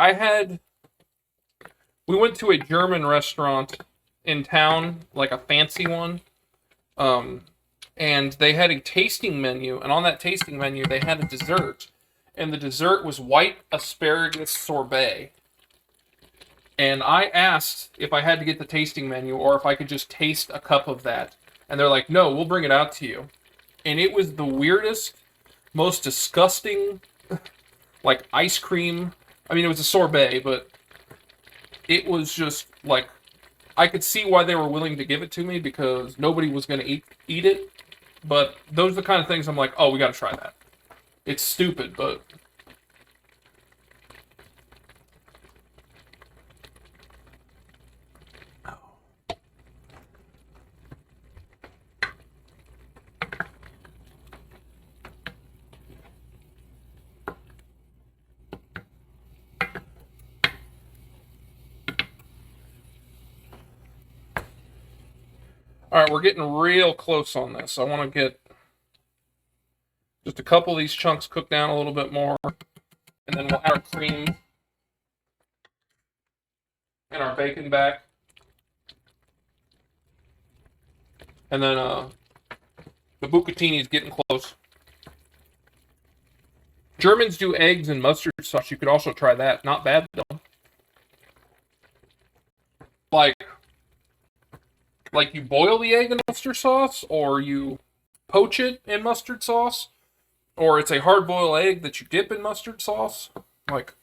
we went to a German restaurant in town, like a fancy one, and they had a tasting menu, and on that tasting menu, they had a dessert, and the dessert was white asparagus sorbet. And I asked if I had to get the tasting menu or if I could just taste a cup of that. And they're like, no, we'll bring it out to you. And it was the weirdest, most disgusting, like ice cream. I mean, it was a sorbet, but it was just like, I could see why they were willing to give it to me because nobody was going to eat it. But those are the kind of things I'm like, oh, we got to try that. It's stupid, but all right, we're getting real close on this. I want to get just a couple of these chunks cooked down a little bit more, and then we'll add our cream and our bacon back. And then the bucatini is getting close. Germans do eggs and mustard sauce. You could also try that. Not bad, though. Like you boil the egg in mustard sauce, or you poach it in mustard sauce, or it's a hard-boiled egg that you dip in mustard sauce. Like,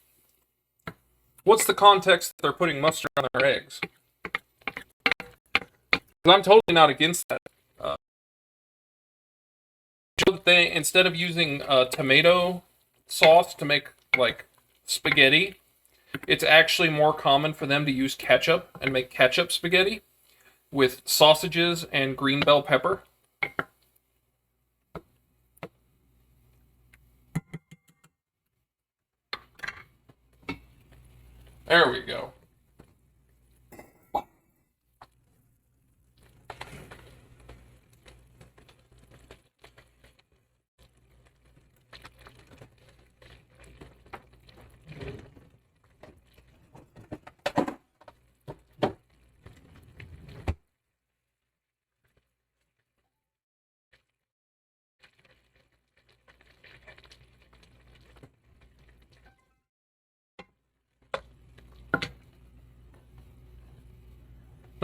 what's the context that they're putting mustard on their eggs? I'm totally not against that. They, instead of using tomato sauce to make like spaghetti, it's actually more common for them to use ketchup and make ketchup spaghetti with sausages and green bell pepper. There we go.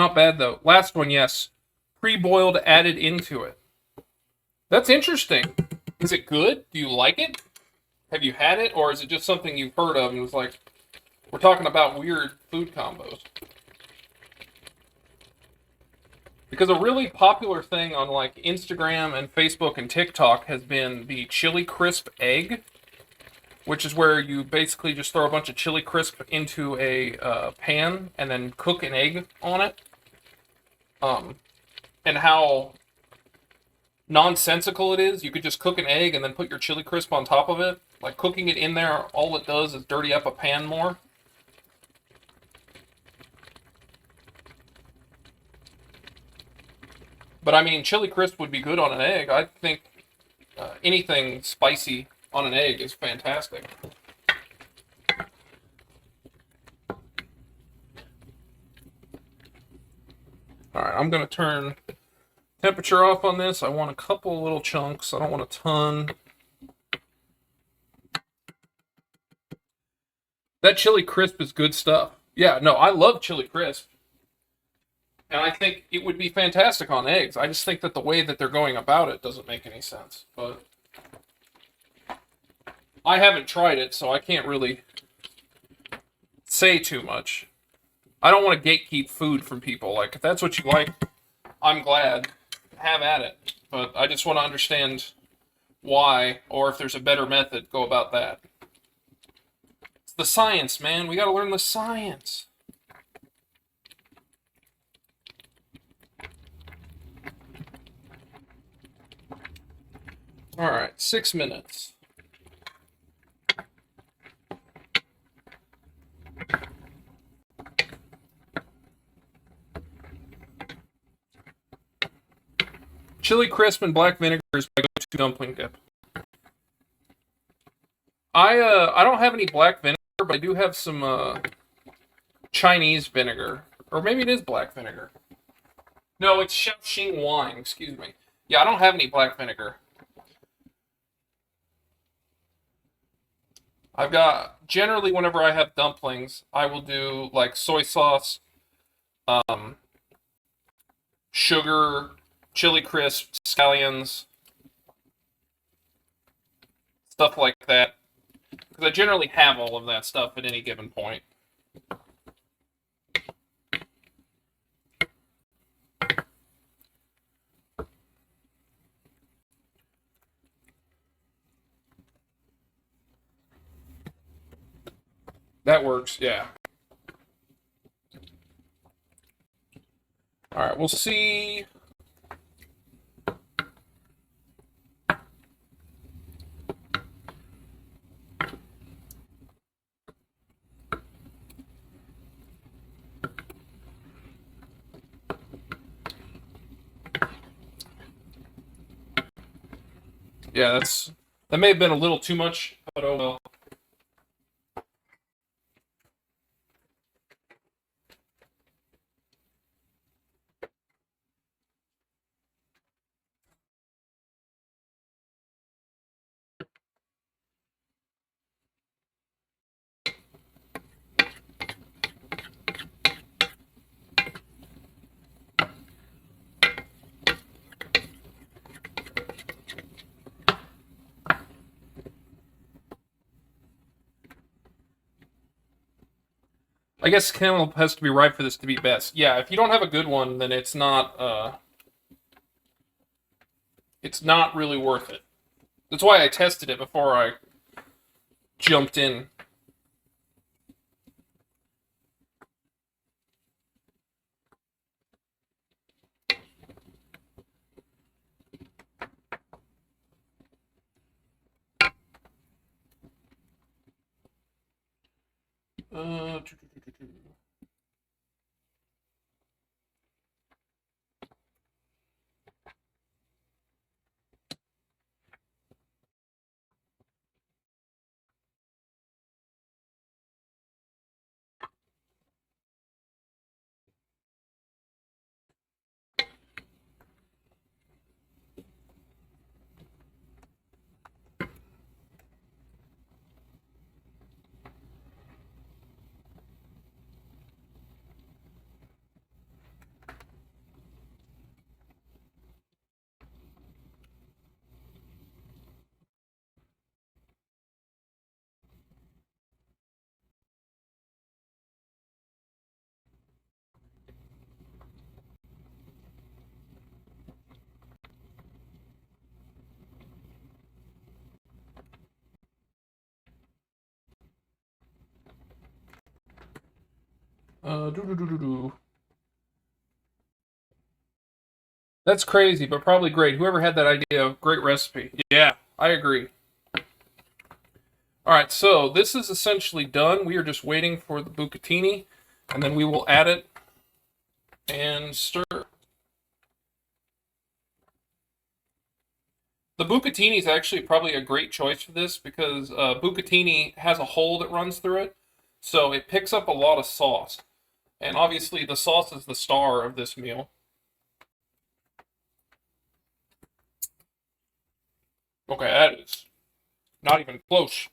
Not bad, though. Last one, yes. Pre-boiled added into it. That's interesting. Is it good? Do you like it? Have you had it? Or is it just something you've heard of and was like, we're talking about weird food combos? Because a really popular thing on like Instagram and Facebook and TikTok has been the chili crisp egg, which is where you basically just throw a bunch of chili crisp into a pan and then cook an egg on it. And how nonsensical it is. You could just cook an egg and then put your chili crisp on top of it. Like cooking it in there, all it does is dirty up a pan more. But I mean, chili crisp would be good on an egg. I think anything spicy on an egg is fantastic. Alright, I'm going to turn temperature off on this. I want a couple little chunks. I don't want a ton. That chili crisp is good stuff. Yeah, no, I love chili crisp. And I think it would be fantastic on eggs. I just think that the way that they're going about it doesn't make any sense. But I haven't tried it, so I can't really say too much. I don't want to gatekeep food from people. Like, if that's what you like, I'm glad. Have at it. But I just want to understand why, or if there's a better method, go about that. It's the science, man. We got to learn the science. Alright, 6 minutes. Chili crisp and black vinegar is my go-to dumpling dip. I don't have any black vinegar, but I do have some Chinese vinegar. Or maybe it is black vinegar. No, it's Shaoxing wine, excuse me. Yeah, I don't have any black vinegar. I've got, generally whenever I have dumplings, I will do like soy sauce, sugar, chili crisp, scallions, stuff like that. Because I generally have all of that stuff at any given point. That works, yeah. Alright, we'll see. Yeah, that may have been a little too much, but oh well. I guess cantaloupe has to be ripe for this to be best. Yeah, if you don't have a good one, then it's not really worth it. That's why I tested it before I jumped in. Uh, Do. That's crazy, but probably great. Whoever had that idea, great recipe. Yeah, I agree. All right, so this is essentially done. We are just waiting for the bucatini, and then we will add it and stir. The bucatini is actually probably a great choice for this because bucatini has a hole that runs through it, so it picks up a lot of sauce. And obviously, the sauce is the star of this meal. Okay, that is not even close.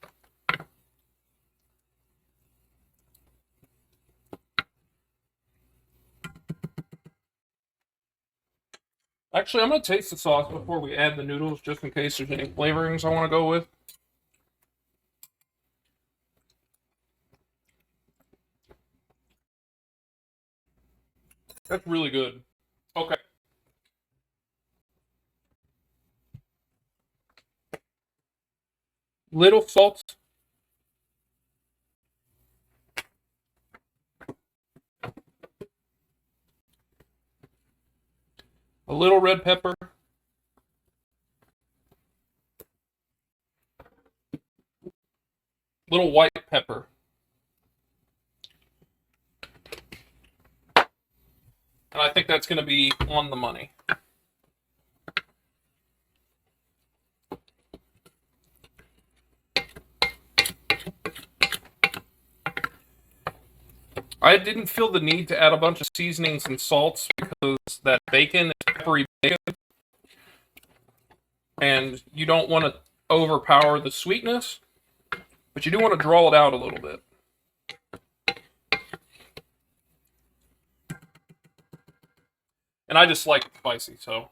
Actually, I'm going to taste the sauce before we add the noodles, just in case there's any flavorings I want to go with. That's really good. Okay. Little salt. A little red pepper. Little white pepper. And I think that's going to be on the money. I didn't feel the need to add a bunch of seasonings and salts because that bacon is peppery bacon. And you don't want to overpower the sweetness, but you do want to draw it out a little bit. And I just like it spicy, so.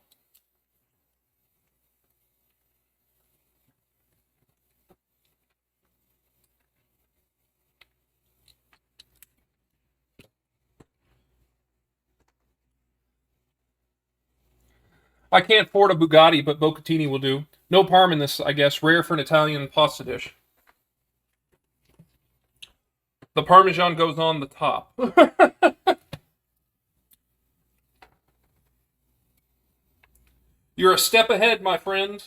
I can't afford a Bugatti, but Bucatini will do. No parm in this, I guess. Rare for an Italian pasta dish. The Parmesan goes on the top. You're a step ahead, my friend.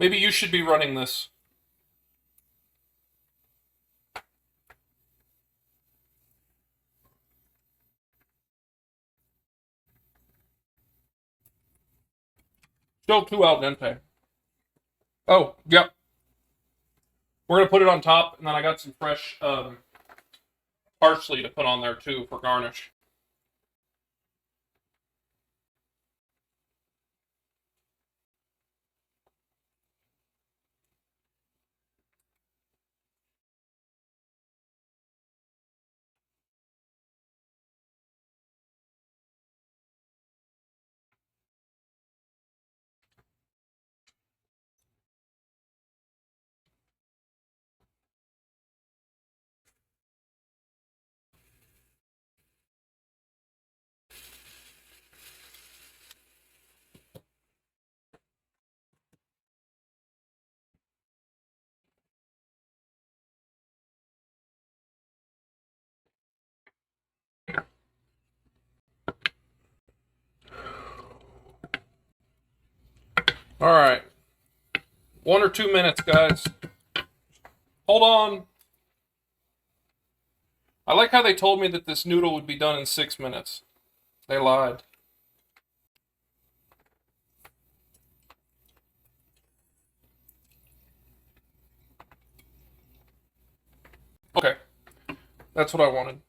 Maybe you should be running this. Still too al dente. Oh, yep. We're going to put it on top, and then I got some fresh parsley to put on there, too, for garnish. All right. 1 or 2 minutes, guys. Hold on. I like how they told me that this noodle would be done in 6 minutes. They lied. Okay. That's what I wanted.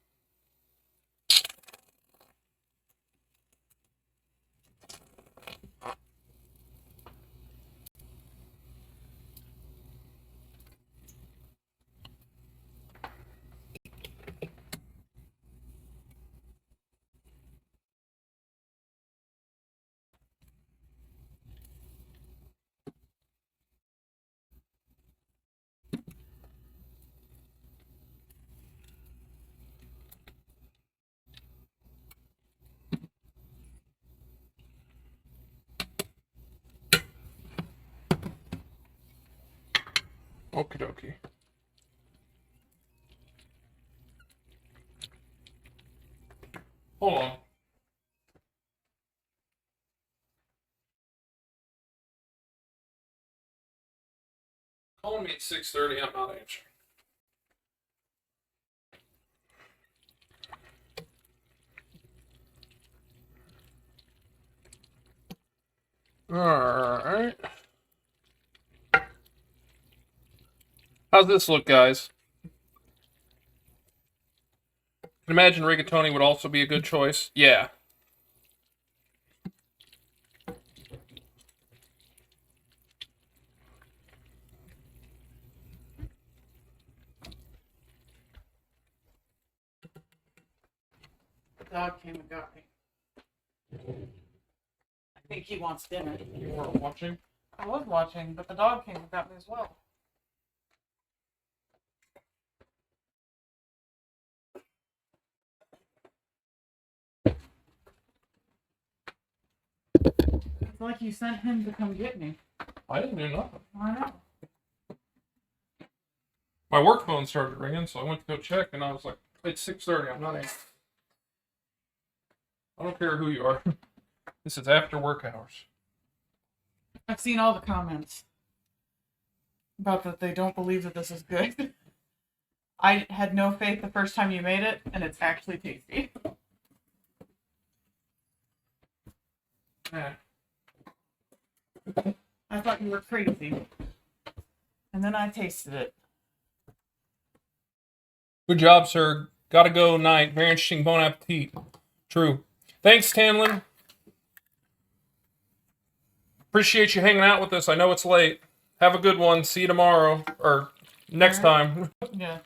Okie dokie. Hold on. Calling me at 6:30. I'm not answering. Alright. How's this look, guys? Can imagine rigatoni would also be a good choice. Yeah. The dog came and got me. I think he wants dinner. You weren't watching? I was watching, but the dog came and got me as well. It's like you sent him to come get me. I didn't do nothing. I know. My work phone started ringing, so I went to go check, and I was like, it's 6:30. I'm not answering. I don't care who you are. This is after work hours. I've seen all the comments about that they don't believe that this is good. I had no faith the first time you made it, and it's actually tasty. Yeah. I thought you were crazy. And then I tasted it. Good job, sir. Gotta go night. Very interesting. Bon appetit. True. Thanks, Tamlin. Appreciate you hanging out with us. I know it's late. Have a good one. See you tomorrow. Or next time. Yeah.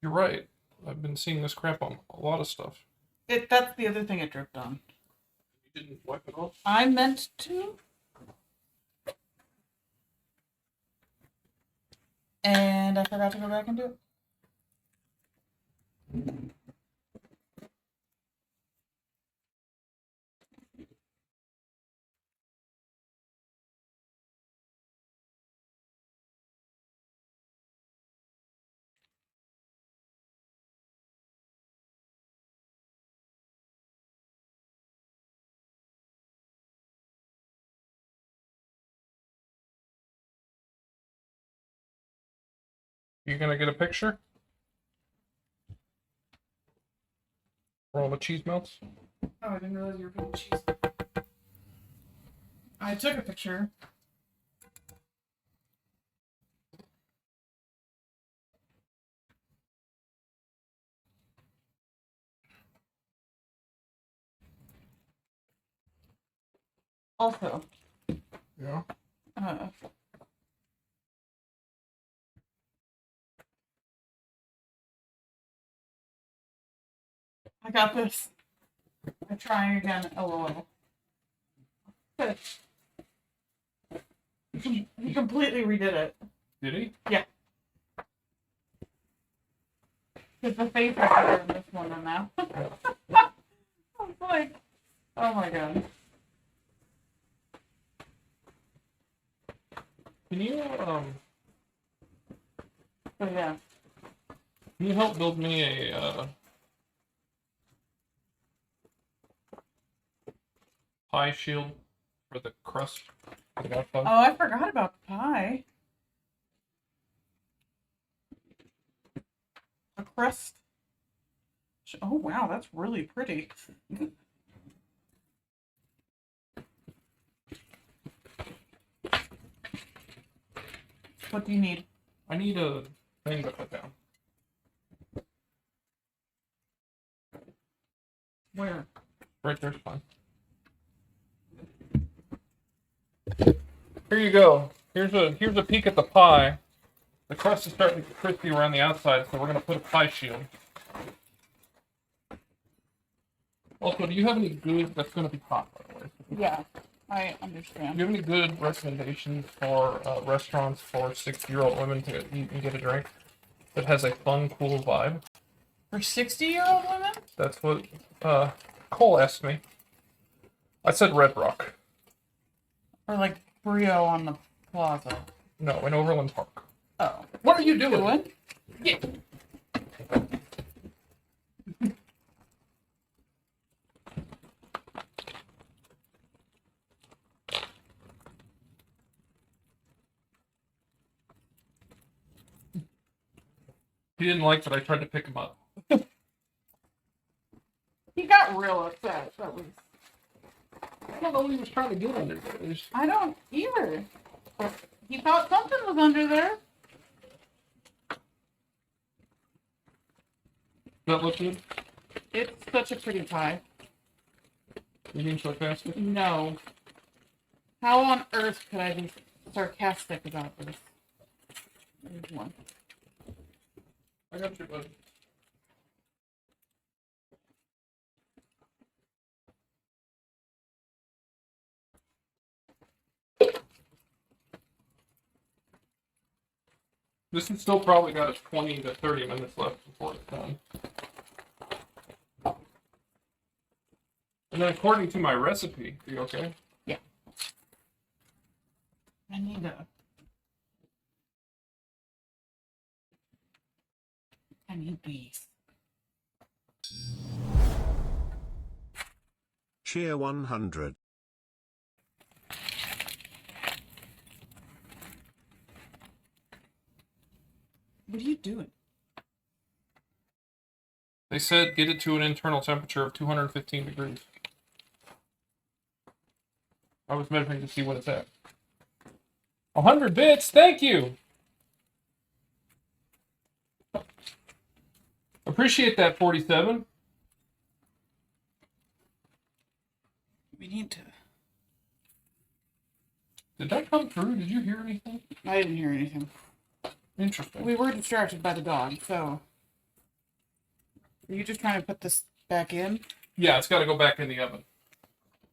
You're right. I've been seeing this crap on a lot of stuff. That's the other thing it dripped on. You didn't wipe it off? I meant to. And I forgot to go back and do it. You gonna get a picture? For all the cheese melts? Oh, I didn't realize you were putting cheese. I took a picture. Also, Yeah. I got this. I'm trying again, LOL. He completely redid it. Did he? Yeah. Because the face is better in this one than that. I was like, oh my god. Can you, So yeah. can you help build me a, pie shield for the crust? Oh, I forgot about the pie. A crust. Oh wow, that's really pretty. What do you need? I need a thing to put down. Where? Right there's fine. Here you go. Here's a peek at the pie. The crust is starting to get crispy around the outside, so we're gonna put a pie shield. Also, do you have any good? That's gonna be hot, by the way. Yeah, I Do understand. you have any good recommendations for restaurants for 60-year-old women to eat and get a drink that has a fun, cool vibe? For 60-year-old women? That's what Cole asked me. I said Red Rock. Or like Brio on the plaza? No, in Overland Park. Oh. What are you doing? Doing? Yeah. He didn't like that I tried to pick him up. He got real upset. That was... I don't know what he was trying to get under there. I don't either. But he thought something was under there. That look good? It's such a pretty pie. You being sarcastic? No. How on earth could I be sarcastic about this? There's one. I got you, bud. This has still probably got 20 to 30 minutes left before it's done. And then according to my recipe, are you okay? Yeah. I need these. Cheer 100. What are you doing? They said get it to an internal temperature of 215 degrees. I was measuring to see what it's at. 100 bits, thank you! Appreciate that, 47. We need to... Did that come through? Did you hear anything? I didn't hear anything. Interesting. We were distracted by the dog, so... Are you just trying to put this back in? Yeah, it's got to go back in the oven.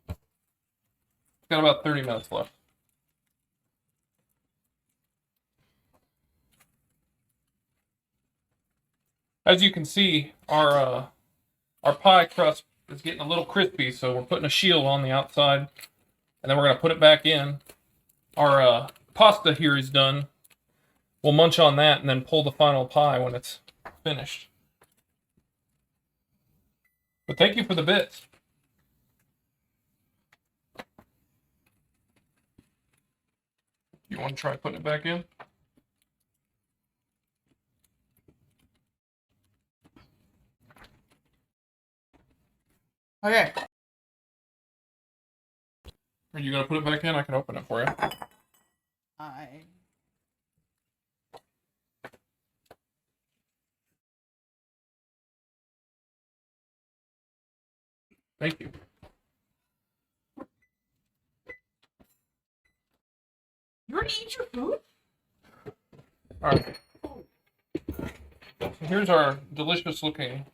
It's got about 30 minutes left. As you can see, our pie crust is getting a little crispy, so we're putting a shield on the outside, and then we're going to put it back in. Our pasta here is done. We'll munch on that and then pull the final pie when it's finished. But thank you for the bits. You want to try putting it back in? Okay. Are you going to put it back in? I can open it for you. Thank you. You already eat your food? Alright. So here's our delicious looking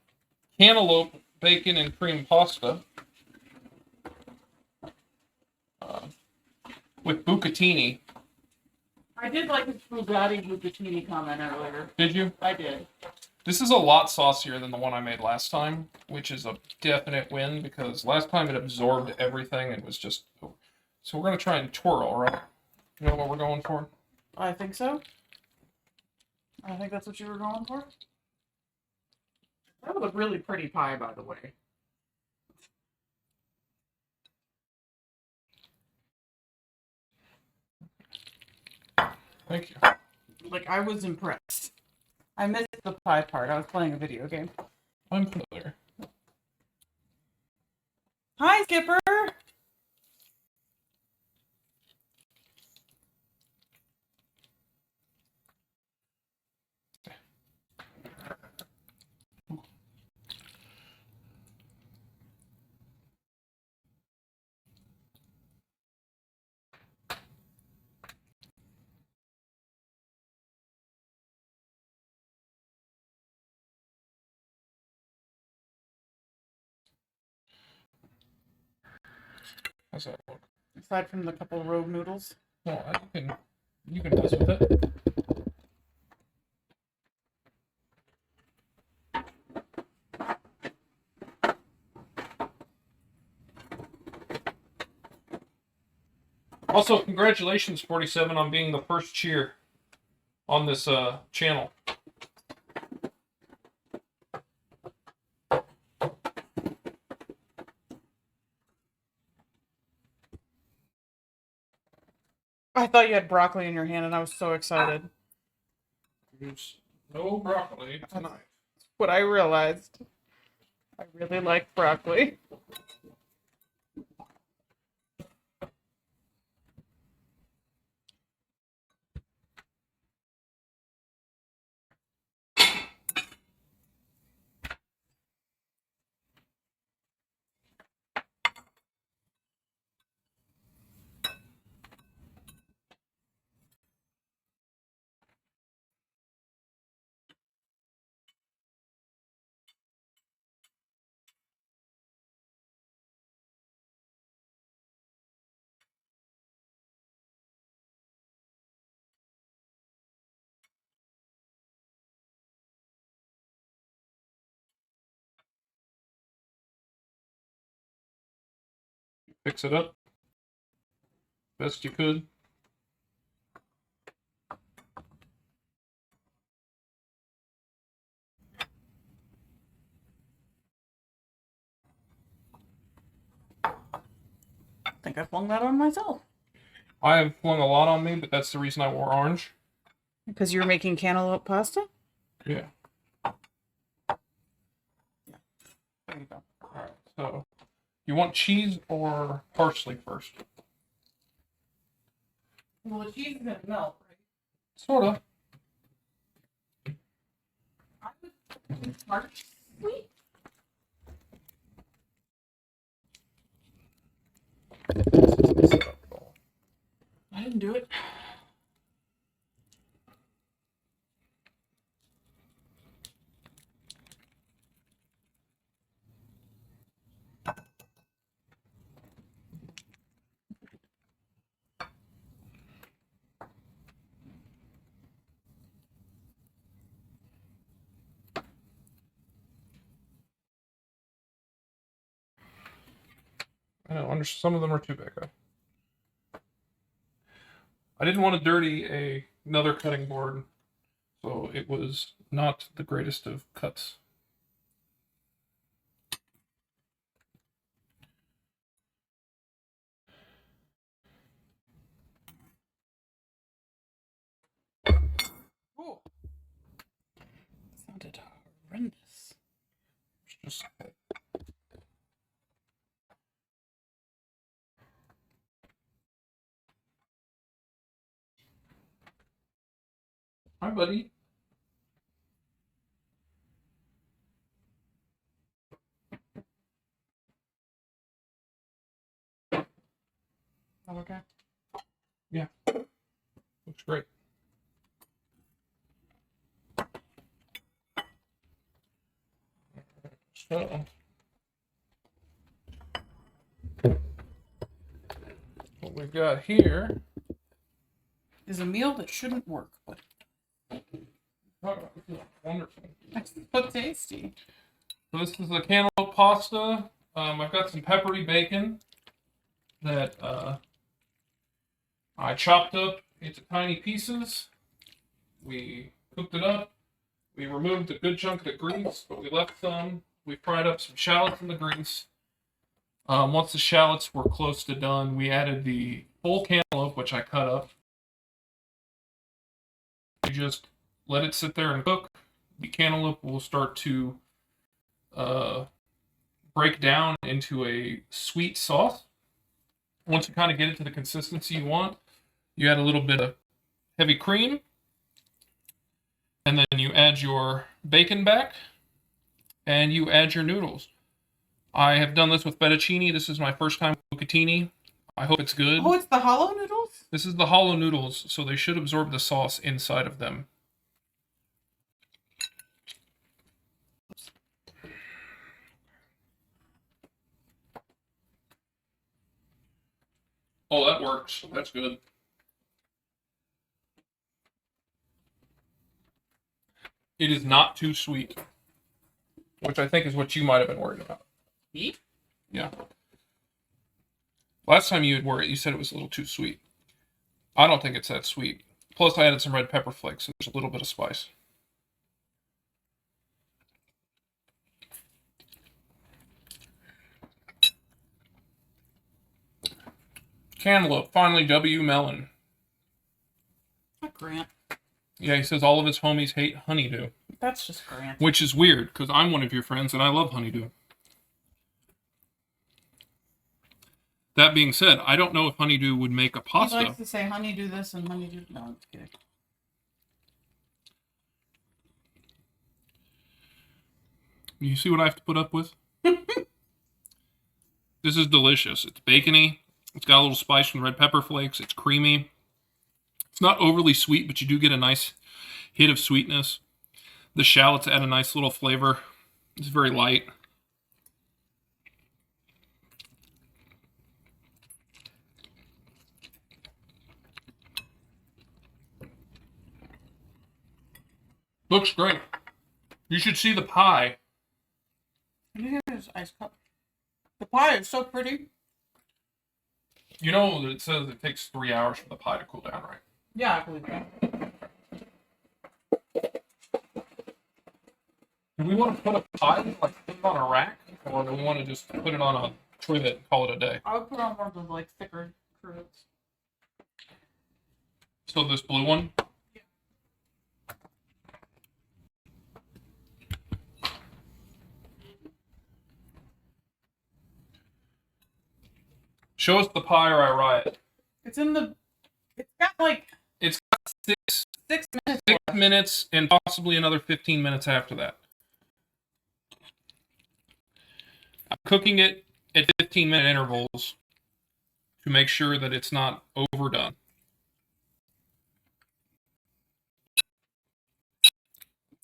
cantaloupe, bacon, and cream pasta. With bucatini. I did like his Bugatti bucatini comment earlier. Did you? I did. This is a lot saucier than the one I made last time, which is a definite win because last time it absorbed everything and was just... So we're going to try and twirl, right? You know what we're going for? I think so. I think that's what you were going for. That was a really pretty pie, by the way. Thank you. Like, I was impressed. I missed the pie part. I was playing a video game. I'm familiar. Hi, Skipper! How's that look? Aside from the couple rogue noodles. No, you can mess with it. Also, congratulations, 47, on being the first cheer. on this channel. I thought you had broccoli in your hand, and I was so excited. There's no broccoli tonight. What I realized. I really like broccoli. Fix it up best you could. I think I flung that on myself. I have flung a lot on me, but that's the reason I wore orange. Because you're making cantaloupe pasta? Yeah. There you go. Alright, so you want cheese or parsley first? Well, the cheese is going to melt, right? Sort of. I would parsley. I didn't do it. I know, some of them are too big. I didn't want to dirty another cutting board, so it was not the greatest of cuts. Oh. Sounded horrendous. It's just hi, buddy. Oh, okay. Yeah, looks great. So, what we've got here Is a meal that shouldn't work, but this is wonderful. it's so tasty. So this is the cantaloupe pasta. I've got some peppery bacon that I chopped up into tiny pieces. We cooked it up. We removed a good chunk of the grease, but we left some. We fried up some shallots in the grease. Once the shallots were close to done, we added the full cantaloupe, which I cut up. You just let it sit there and cook. The cantaloupe will start to break down into a sweet sauce. Once you kind of get it to the consistency you want, you add a little bit of heavy cream, and then you add your bacon back, and you add your noodles. I have done this with fettuccine. This is my first time with bucatini. I hope it's good. Oh, it's the hollow noodles? This is the hollow noodles, so they should absorb the sauce inside of them. Oh, that works. That's good. It is not too sweet, which I think is what you might have been worried about. Me? Yeah. Last time you had worried, you said it was a little too sweet. I don't think it's that sweet. Plus, I added some red pepper flakes, so there's a little bit of spice. Cantaloupe, finally W. Melon. Grant. Yeah, he says all of his homies hate honeydew. That's just Grant. Which is weird, because I'm one of your friends and I love honeydew. That being said, I don't know if honeydew would make a pasta. He likes to say honeydew this and honeydew... No, I'm just kidding. You see what I have to put up with? This is delicious. It's bacony. It's got a little spice from the red pepper flakes. It's creamy. It's not overly sweet, but you do get a nice hit of sweetness. The shallots add a nice little flavor. It's very light. Looks great. You should see the pie. Can you get this ice cup? The pie is so pretty. You know that it says it takes 3 hours for the pie to cool down, right? Yeah, I believe that. Do we want to put a pie, like put it on a rack, or do we want to just put it on a trivet and call it a day? I would put on one of those like thicker cruets. So this blue one? Show us the pie or I riot. It's in the... It's got like... It's got 6 minutes. 6 minutes and possibly another 15 minutes after that. I'm cooking it at 15-minute intervals to make sure that it's not overdone.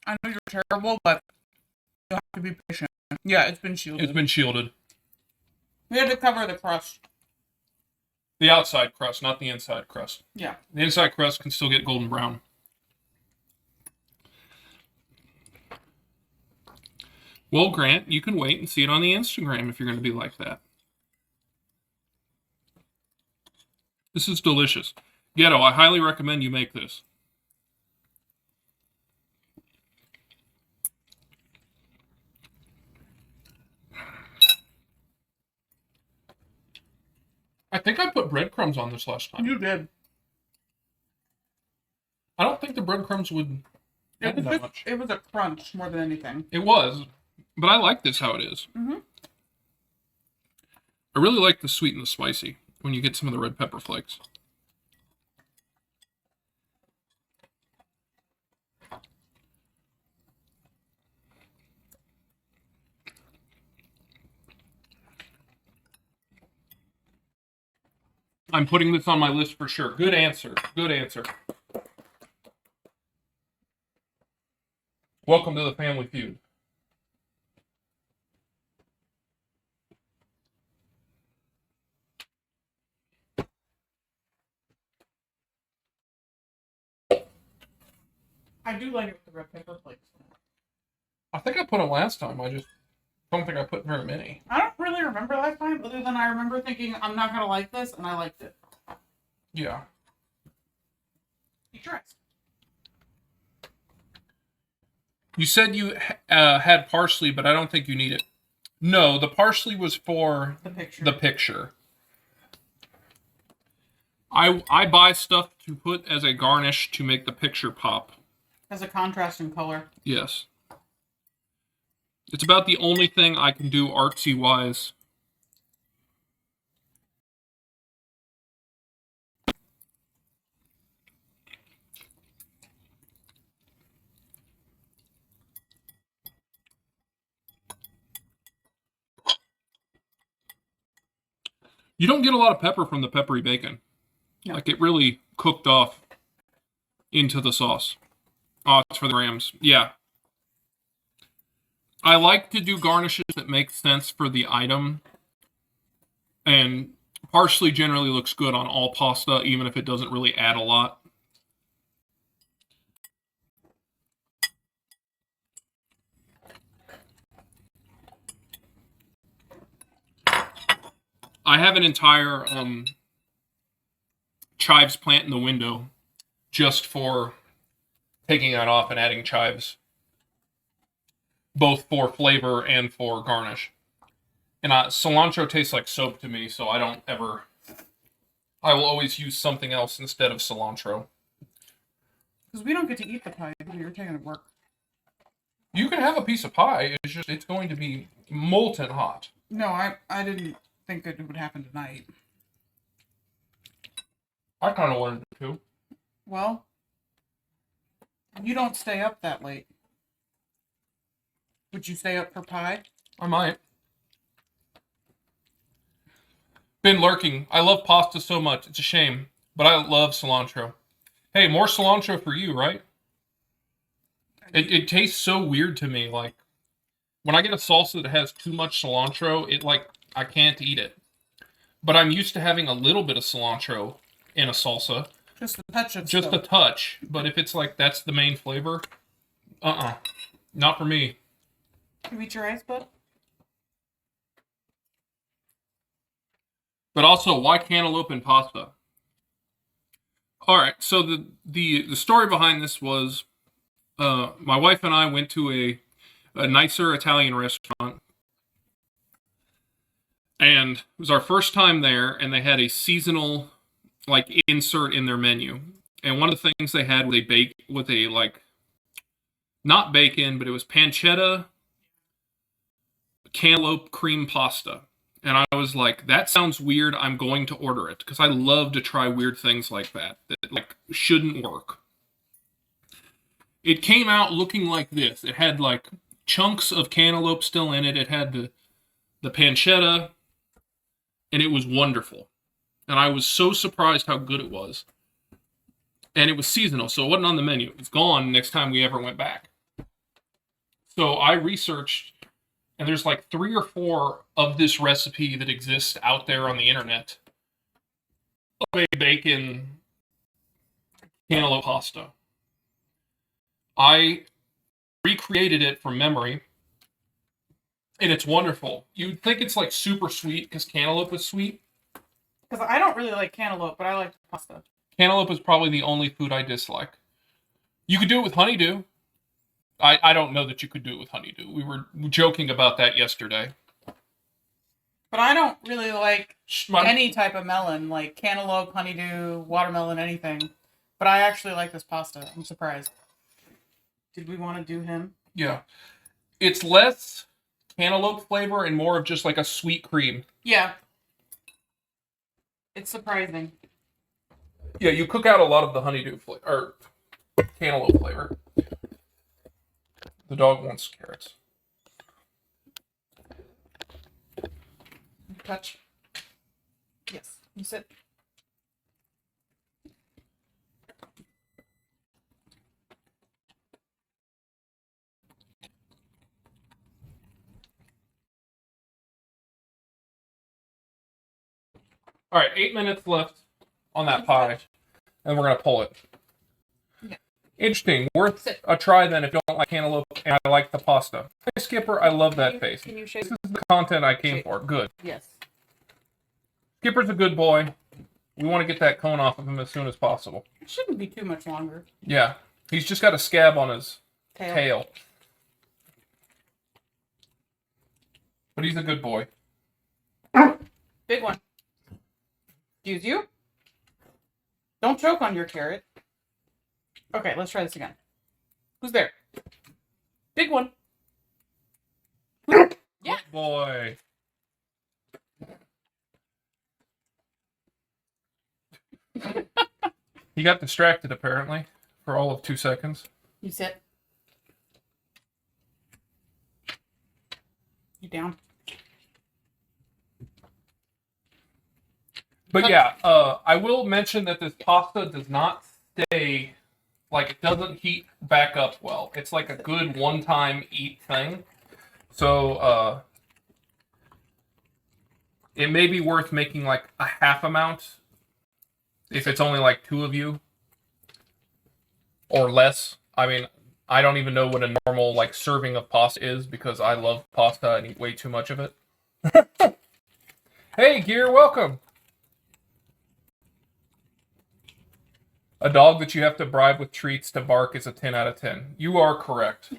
I know you're terrible, but you have to be patient. Yeah, it's been shielded. It's been shielded. We had to cover the crust. The outside crust, not the inside crust. Yeah. The inside crust can still get golden brown. Well, Grant, you can wait and see it on the Instagram if you're going to be like that. This is delicious. Ghetto, I highly recommend you make this. I think I put breadcrumbs on this last time. You did. I don't think the breadcrumbs would add that much. It was a crunch more than anything. It was, but I like this how it is. Mm-hmm. I really like the sweet and the spicy when you get some of the red pepper flakes. I'm putting this on my list for sure. Good answer. Good answer. Welcome to the Family Feud. I do like it with the red pepper flakes. I think I put them last time. I just don't think I put very many. I don't really remember last time, other than I remember thinking, I'm not going to like this, and I liked it. Yeah. You try. You said you had parsley, but I don't think you need it. No, the parsley was for the picture. I buy stuff to put as a garnish to make the picture pop. As a contrast in color. Yes. It's about the only thing I can do artsy-wise. You don't get a lot of pepper from the peppery bacon. No. Like, it really cooked off into the sauce. Oh, it's for the grams. Yeah. I like to do garnishes that make sense for the item. And parsley generally looks good on all pasta, even if it doesn't really add a lot. I have an entire chives plant in the window just for taking that off and adding chives, both for flavor and for garnish. And cilantro tastes like soap to me, so I will always use something else instead of cilantro. Because we don't get to eat the pie because you're taking it to work. You can have a piece of pie, it's going to be molten hot. No, I didn't think it would happen tonight. I kind of wanted to. Well, you don't stay up that late. Would you stay up for pie? I might. Been lurking. I love pasta so much. It's a shame. But I love cilantro. Hey, more cilantro for you, right? It tastes so weird to me. Like, when I get a salsa that has too much cilantro, I can't eat it. But I'm used to having a little bit of cilantro in a salsa. Just a touch of Just a touch. But if it's like that's the main flavor, not for me. Can you eat your ice, bud? But also, why cantaloupe and pasta? All right, so the story behind this was my wife and I went to a nicer Italian restaurant, and it was our first time there, and they had a seasonal insert in their menu. And one of the things they had was not bacon, but it was pancetta cantaloupe cream pasta. And I was like, that sounds weird. I'm going to order it because I love to try weird things like that shouldn't work. It came out looking like this. It had chunks of cantaloupe still in it. It had the pancetta, and it was wonderful. And I was so surprised how good it was. And it was seasonal, so it wasn't on the menu. It was gone next time we ever went back. So I researched, and there's 3 or 4 of this recipe that exists out there on the internet of a bacon cantaloupe pasta. I recreated it from memory, and it's wonderful. You'd think it's super sweet because cantaloupe is sweet. Because I don't really like cantaloupe, but I like pasta. Cantaloupe is probably the only food I dislike. You could do it with honeydew. I don't know that you could do it with honeydew. We were joking about that yesterday. But I don't really like any type of melon, like cantaloupe, honeydew, watermelon, anything. But I actually like this pasta. I'm surprised. Did we want to do him? Yeah. It's less cantaloupe flavor and more of just a sweet cream. Yeah. It's surprising. Yeah, you cook out a lot of the honeydew flavor, or cantaloupe flavor. The dog wants carrots. Touch. Yes. You sit. All right, 8 minutes left on that pie, and we're going to pull it. Yeah. Interesting. Worth a try then if you don't like cantaloupe and I like the pasta. Hey, Skipper, I love that face. Can you shake? This is the content I came for. Good. Yes. Skipper's a good boy. We want to get that cone off of him as soon as possible. It shouldn't be too much longer. Yeah. He's just got a scab on his tail. But he's a good boy. Big one. Excuse you? Don't choke on your carrot. Okay, let's try this again. Who's there? Big one. Yeah. Good boy. He got distracted apparently for all of 2 seconds. You sit. You down? But yeah, I will mention that this pasta does not stay, it doesn't heat back up well. It's a good one-time eat thing. So, it may be worth making a half amount if it's only 2 of you or less. I mean, I don't even know what a normal serving of pasta is because I love pasta and eat way too much of it. Hey, Gear, welcome. A dog that you have to bribe with treats to bark is a 10 out of 10. You are correct.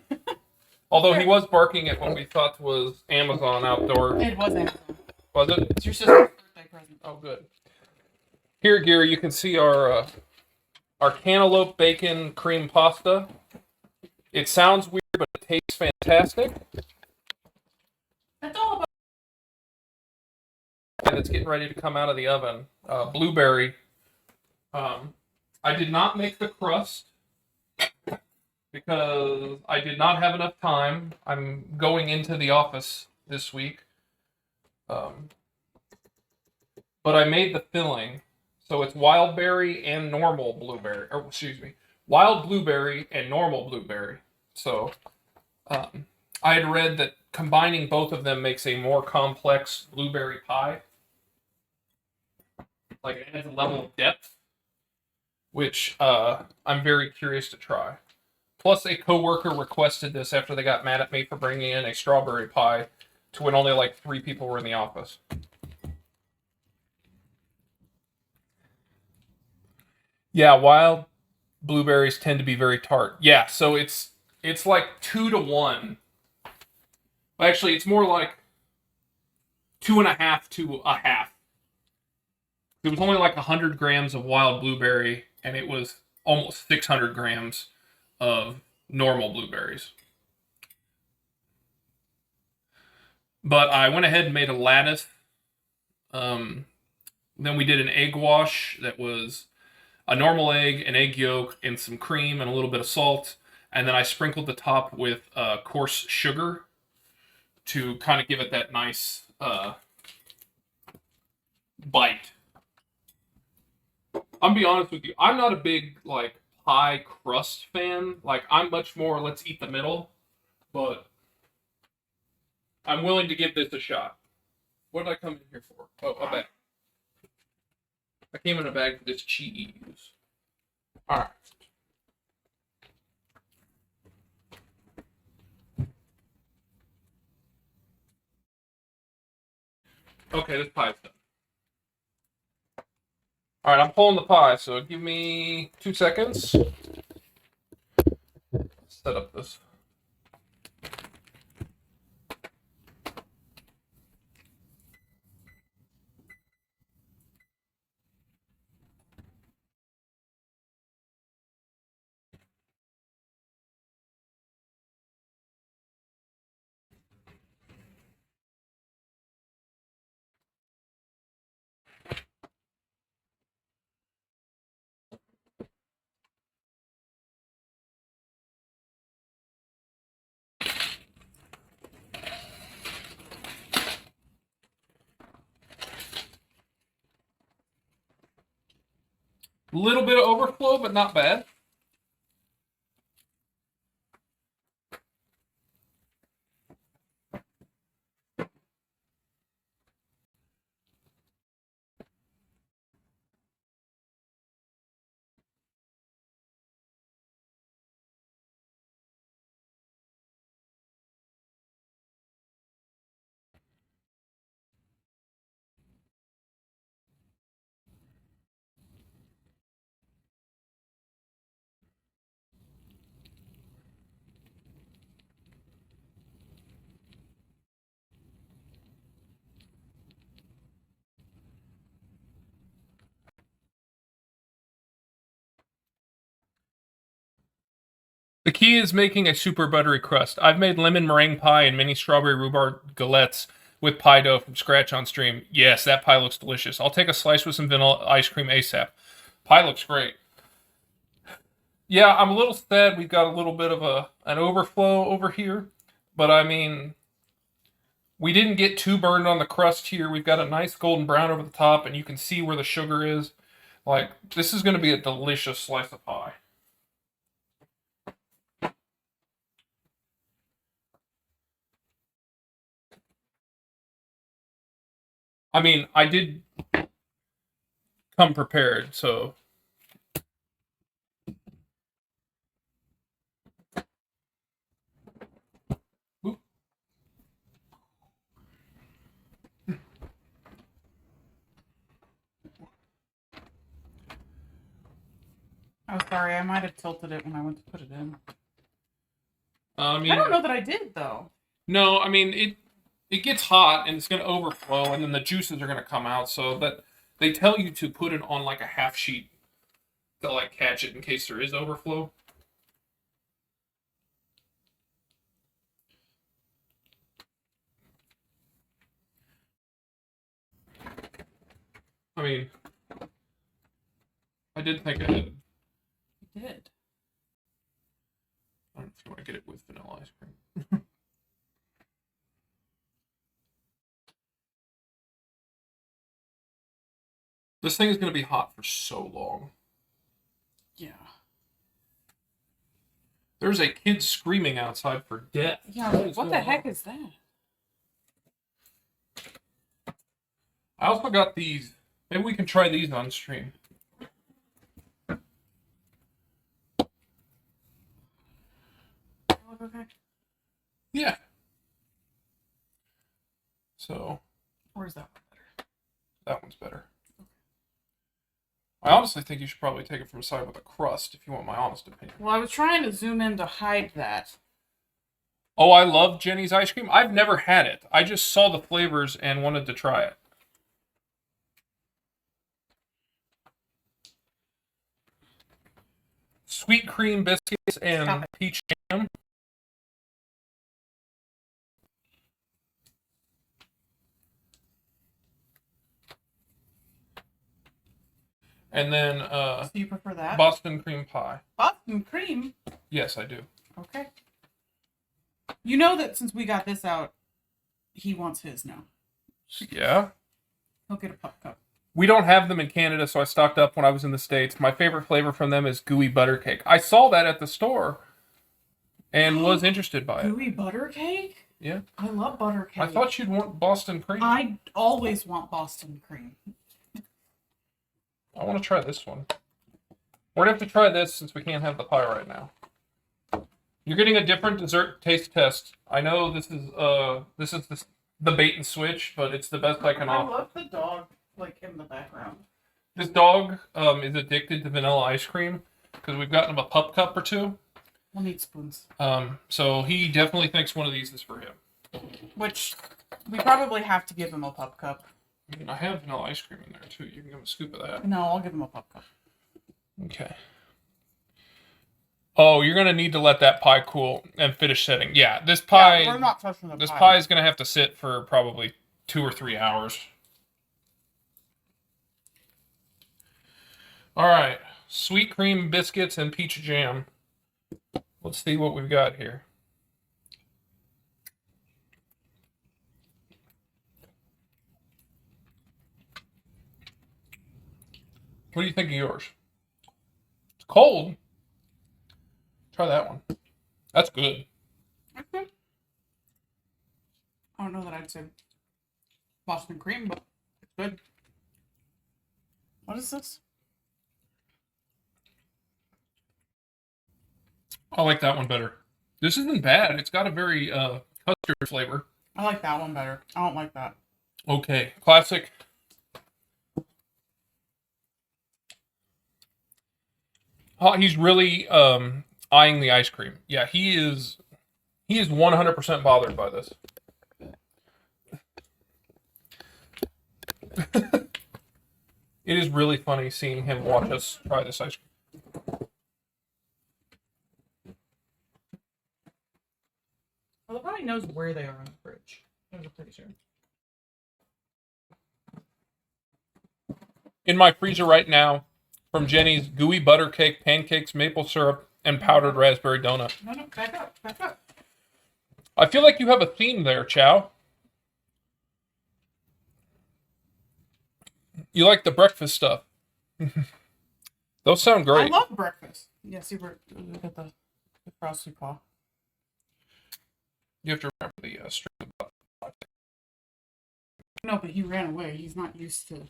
Although he was barking at what we thought was Amazon outdoor. It was Amazon. Was it? It's your sister's birthday present. Oh, good. Here, Gary, you can see our cantaloupe bacon cream pasta. It sounds weird, but it tastes fantastic. That's all about. And it's getting ready to come out of the oven. Blueberry. I did not make the crust because I did not have enough time. I'm going into the office this week. But I made the filling. So it's wild berry and normal blueberry. Or, excuse me. Wild blueberry and normal blueberry. So I had read that combining both of them makes a more complex blueberry pie. Like it adds a level of depth, which I'm very curious to try. Plus, a coworker requested this after they got mad at me for bringing in a strawberry pie to when only like 3 people were in the office. Yeah, wild blueberries tend to be very tart. Yeah, so it's like 2 to 1. Actually, it's more like 2.5 to a half. It was only like 100 grams of wild blueberry, and it was almost 600 grams of normal blueberries. But I went ahead and made a lattice. Then we did an egg wash that was a normal egg, an egg yolk, and some cream and a little bit of salt. And then I sprinkled the top with coarse sugar to kind of give it that nice bite. I'm be honest with you, I'm not a big like pie crust fan. Like I'm much more let's eat the middle, but I'm willing to give this a shot. What did I come in here for? Oh, a bag. I came in a bag for this cheese. All right. Okay, this pie's done. All right, I'm pulling the pie, so give me 2 seconds. Set up this. Little bit of overflow, but not bad. The key is making a super buttery crust. I've made lemon meringue pie and mini strawberry rhubarb galettes with pie dough from scratch on stream. Yes, that pie looks delicious. I'll take a slice with some vanilla ice cream ASAP. Pie looks great. Yeah, I'm a little sad we've got a little bit of an overflow over here. But I mean, we didn't get too burned on the crust here. We've got a nice golden brown over the top, and you can see where the sugar is. Like, this is going to be a delicious slice of pie. I mean, I did come prepared, so. Oop. Oh, sorry. I might have tilted it when I went to put it in. I mean, I don't know that I did, though. no, I mean, it gets hot and it's going to overflow and then the juices are going to come out. So that they tell you to put it on like a half sheet to like catch it in case there is overflow. I mean, I did think ahead. You did. I don't know if you want to get it with vanilla ice cream. This thing is going to be hot for so long. Yeah. There's a kid screaming outside for death. Yeah, what the heck is that? I also got these. Maybe we can try these on stream. Okay. Yeah. So. Or is that one better? That one's better. I honestly think you should probably take it from a side with a crust, if you want my honest opinion. Well, I was trying to zoom in to hide that. Oh, I love Jenny's ice cream. I've never had it. I just saw the flavors and wanted to try it. Sweet cream biscuits and peach jam. And then So you prefer that? Boston cream pie. Boston cream? Yes, I do. Okay. You know that since we got this out, he wants his now. Yeah. He'll get a pup cup. We don't have them in Canada, so I stocked up when I was in the States. My favorite flavor from them is gooey butter cake. I saw that at the store and was interested by it. Gooey butter cake? Yeah. I love butter cake. I thought you'd want Boston cream. I always want Boston cream. I want to try this one. We're going to have to try this since we can't have the pie right now. You're getting a different dessert taste test. I know this is the bait and switch, but it's the best I can offer. I love the dog, like, in the background. This dog is addicted to vanilla ice cream because we've gotten him a pup cup or two. We'll need spoons. So he definitely thinks one of these is for him. Which, we probably have to give him a pup cup. I mean, I have vanilla ice cream in there too. You can give him a scoop of that. No, I'll give him a pup cup. Okay. Oh, you're gonna need to let that pie cool and finish setting. Yeah, this pie. Yeah, we're not touching the this pie. pie is gonna have to sit for probably 2 or 3 hours. All right, sweet cream biscuits and peach jam. Let's see what we've got here. What do you think of yours? It's cold. Try that one. That's good. Okay. I don't know that I'd say Boston cream, but it's good. What is this? I like that one better. This isn't bad. It's got a very custard flavor. I like that one better. I don't like that. Okay, classic. Oh, he's really eyeing the ice cream. Yeah, he is 100% bothered by this. It is really funny seeing him watch us try this ice cream. Well, it probably knows where they are in the fridge. I'm pretty sure. In my freezer right now, from Jenny's gooey butter cake, pancakes, maple syrup, and powdered raspberry donut. No, back up, back up. I feel like you have a theme there, Chow. You like the breakfast stuff. Those sound great. I love breakfast. Yeah, see, we're at the frosty paw. You have to remember the string. No, but he ran away. He's not used to.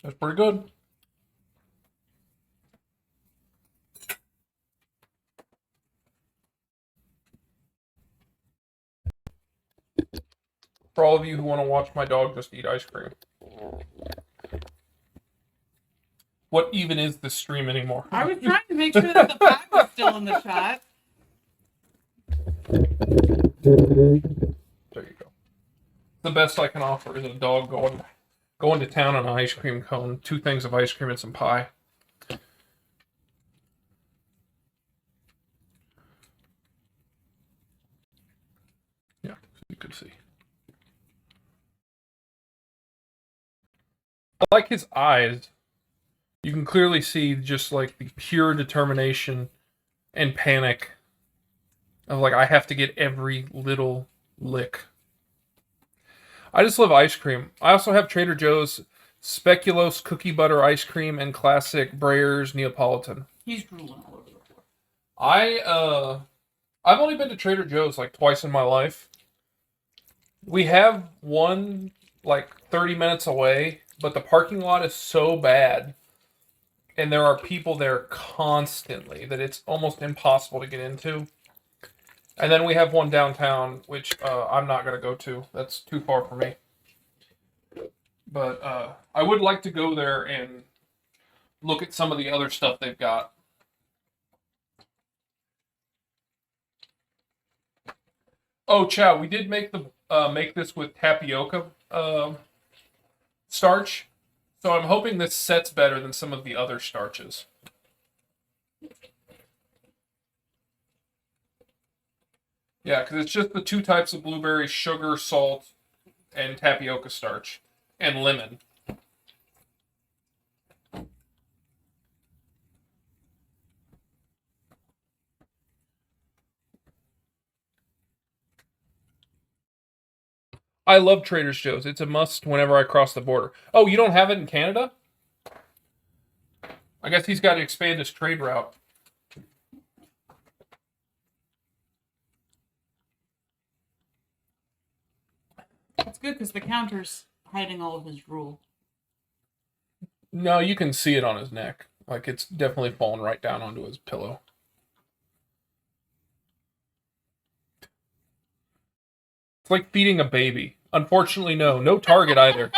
That's pretty good. For all of you who want to watch my dog just eat ice cream. What even is this stream anymore? I was trying to make sure that the bag was still in the shot. There you go. The best I can offer is a dog going to town on an ice cream cone, 2 things of ice cream and some pie. Yeah, you can see. I like his eyes. You can clearly see just like the pure determination and panic of like, I have to get every little lick. I just love ice cream. I also have Trader Joe's speculoos cookie butter ice cream and classic Breyer's Neapolitan. He's drooling all over the floor. I've only been to Trader Joe's like twice in my life. We have one like 30 minutes away, but the parking lot is so bad and there are people there constantly that it's almost impossible to get into. And then we have one downtown, which I'm not going to go to. That's too far for me. But I would like to go there and look at some of the other stuff they've got. Oh, Chow, we did make this with tapioca starch. So I'm hoping this sets better than some of the other starches. Yeah, because it's just the 2 types of blueberries, sugar, salt, and tapioca starch. And lemon. I love Trader Joe's. It's a must whenever I cross the border. Oh, you don't have it in Canada? I guess he's got to expand his trade route. That's good because the counter's hiding all of his drool. No, you can see it on his neck. Like, it's definitely fallen right down onto his pillow. It's like feeding a baby. Unfortunately, no. No Target either.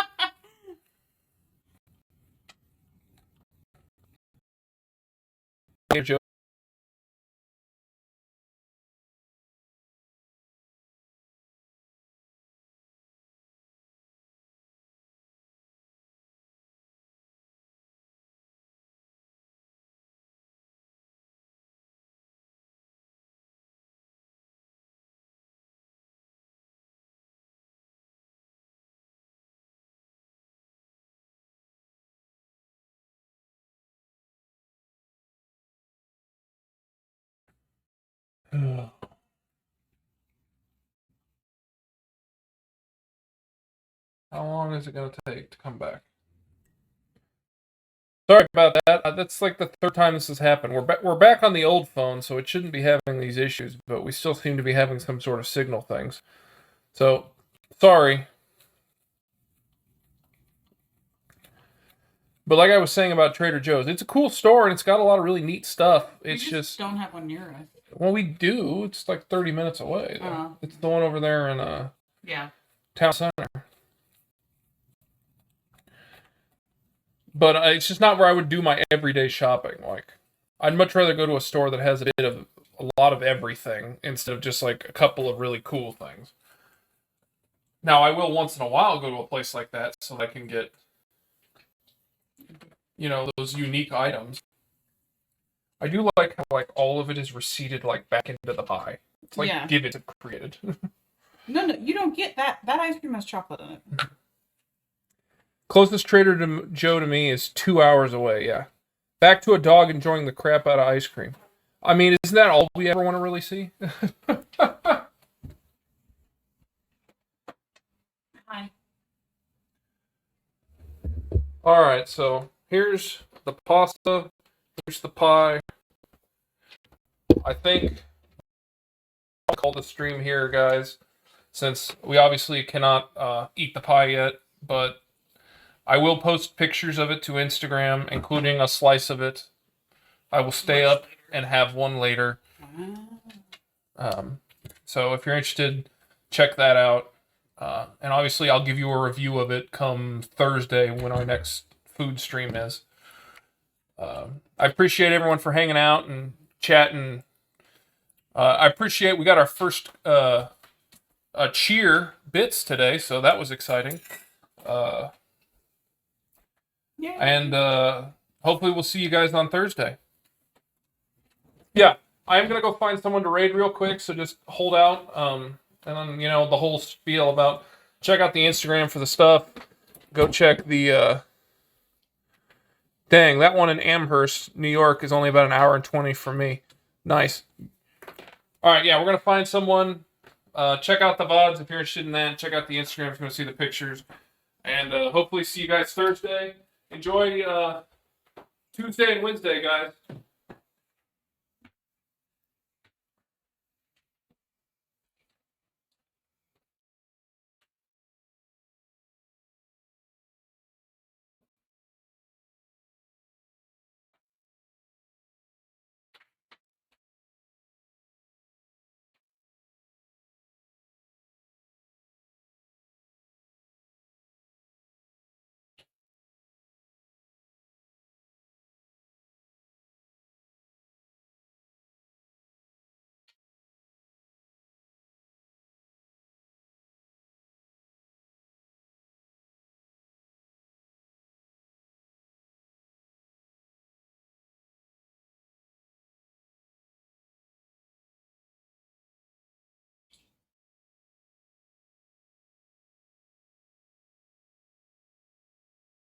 How long is it going to take to come back? Sorry about that. That's like the 3rd time this has happened. We're back on the old phone, so it shouldn't be having these issues, but we still seem to be having some sort of signal things. So, sorry. But like I was saying about Trader Joe's, it's a cool store and it's got a lot of really neat stuff. It's just don't have one near us. Well, we do. It's like 30 minutes away. It's the one over there in yeah, town center. But it's just not where I would do my everyday shopping. Like, I'd much rather go to a store that has a lot of everything instead of just like a couple of really cool things. Now, I will once in a while go to a place like that so I can get, those unique items. I do like how like all of it is receded like back into the pie. It's like give it created. No, you don't get that. That ice cream has chocolate in it. Closest Trader Joe to me is 2 hours away, yeah. Back to a dog enjoying the crap out of ice cream. I mean, isn't that all we ever want to really see? Hi. Alright, so here's the pasta. Here's the pie. I think I'll call the stream here, guys, since we obviously cannot eat the pie yet, but I will post pictures of it to Instagram, including a slice of it. I will stay up and have one later. So if you're interested, check that out. And obviously, I'll give you a review of it come Thursday when our next food stream is. I appreciate everyone for hanging out and chatting. I appreciate we got our first cheer bits today, so that was exciting. And hopefully we'll see you guys on Thursday. Yeah, I am going to go find someone to raid real quick, so just hold out. And then, you know, the whole spiel about check out the Instagram for the stuff. Go check the... Dang, that one in Amherst, New York is only about an hour and 20 from me. Nice. All right, yeah, we're going to find someone. Check out the VODs if you're interested in that. Check out the Instagram if you want to see the pictures. And hopefully see you guys Thursday. Enjoy Tuesday and Wednesday, guys.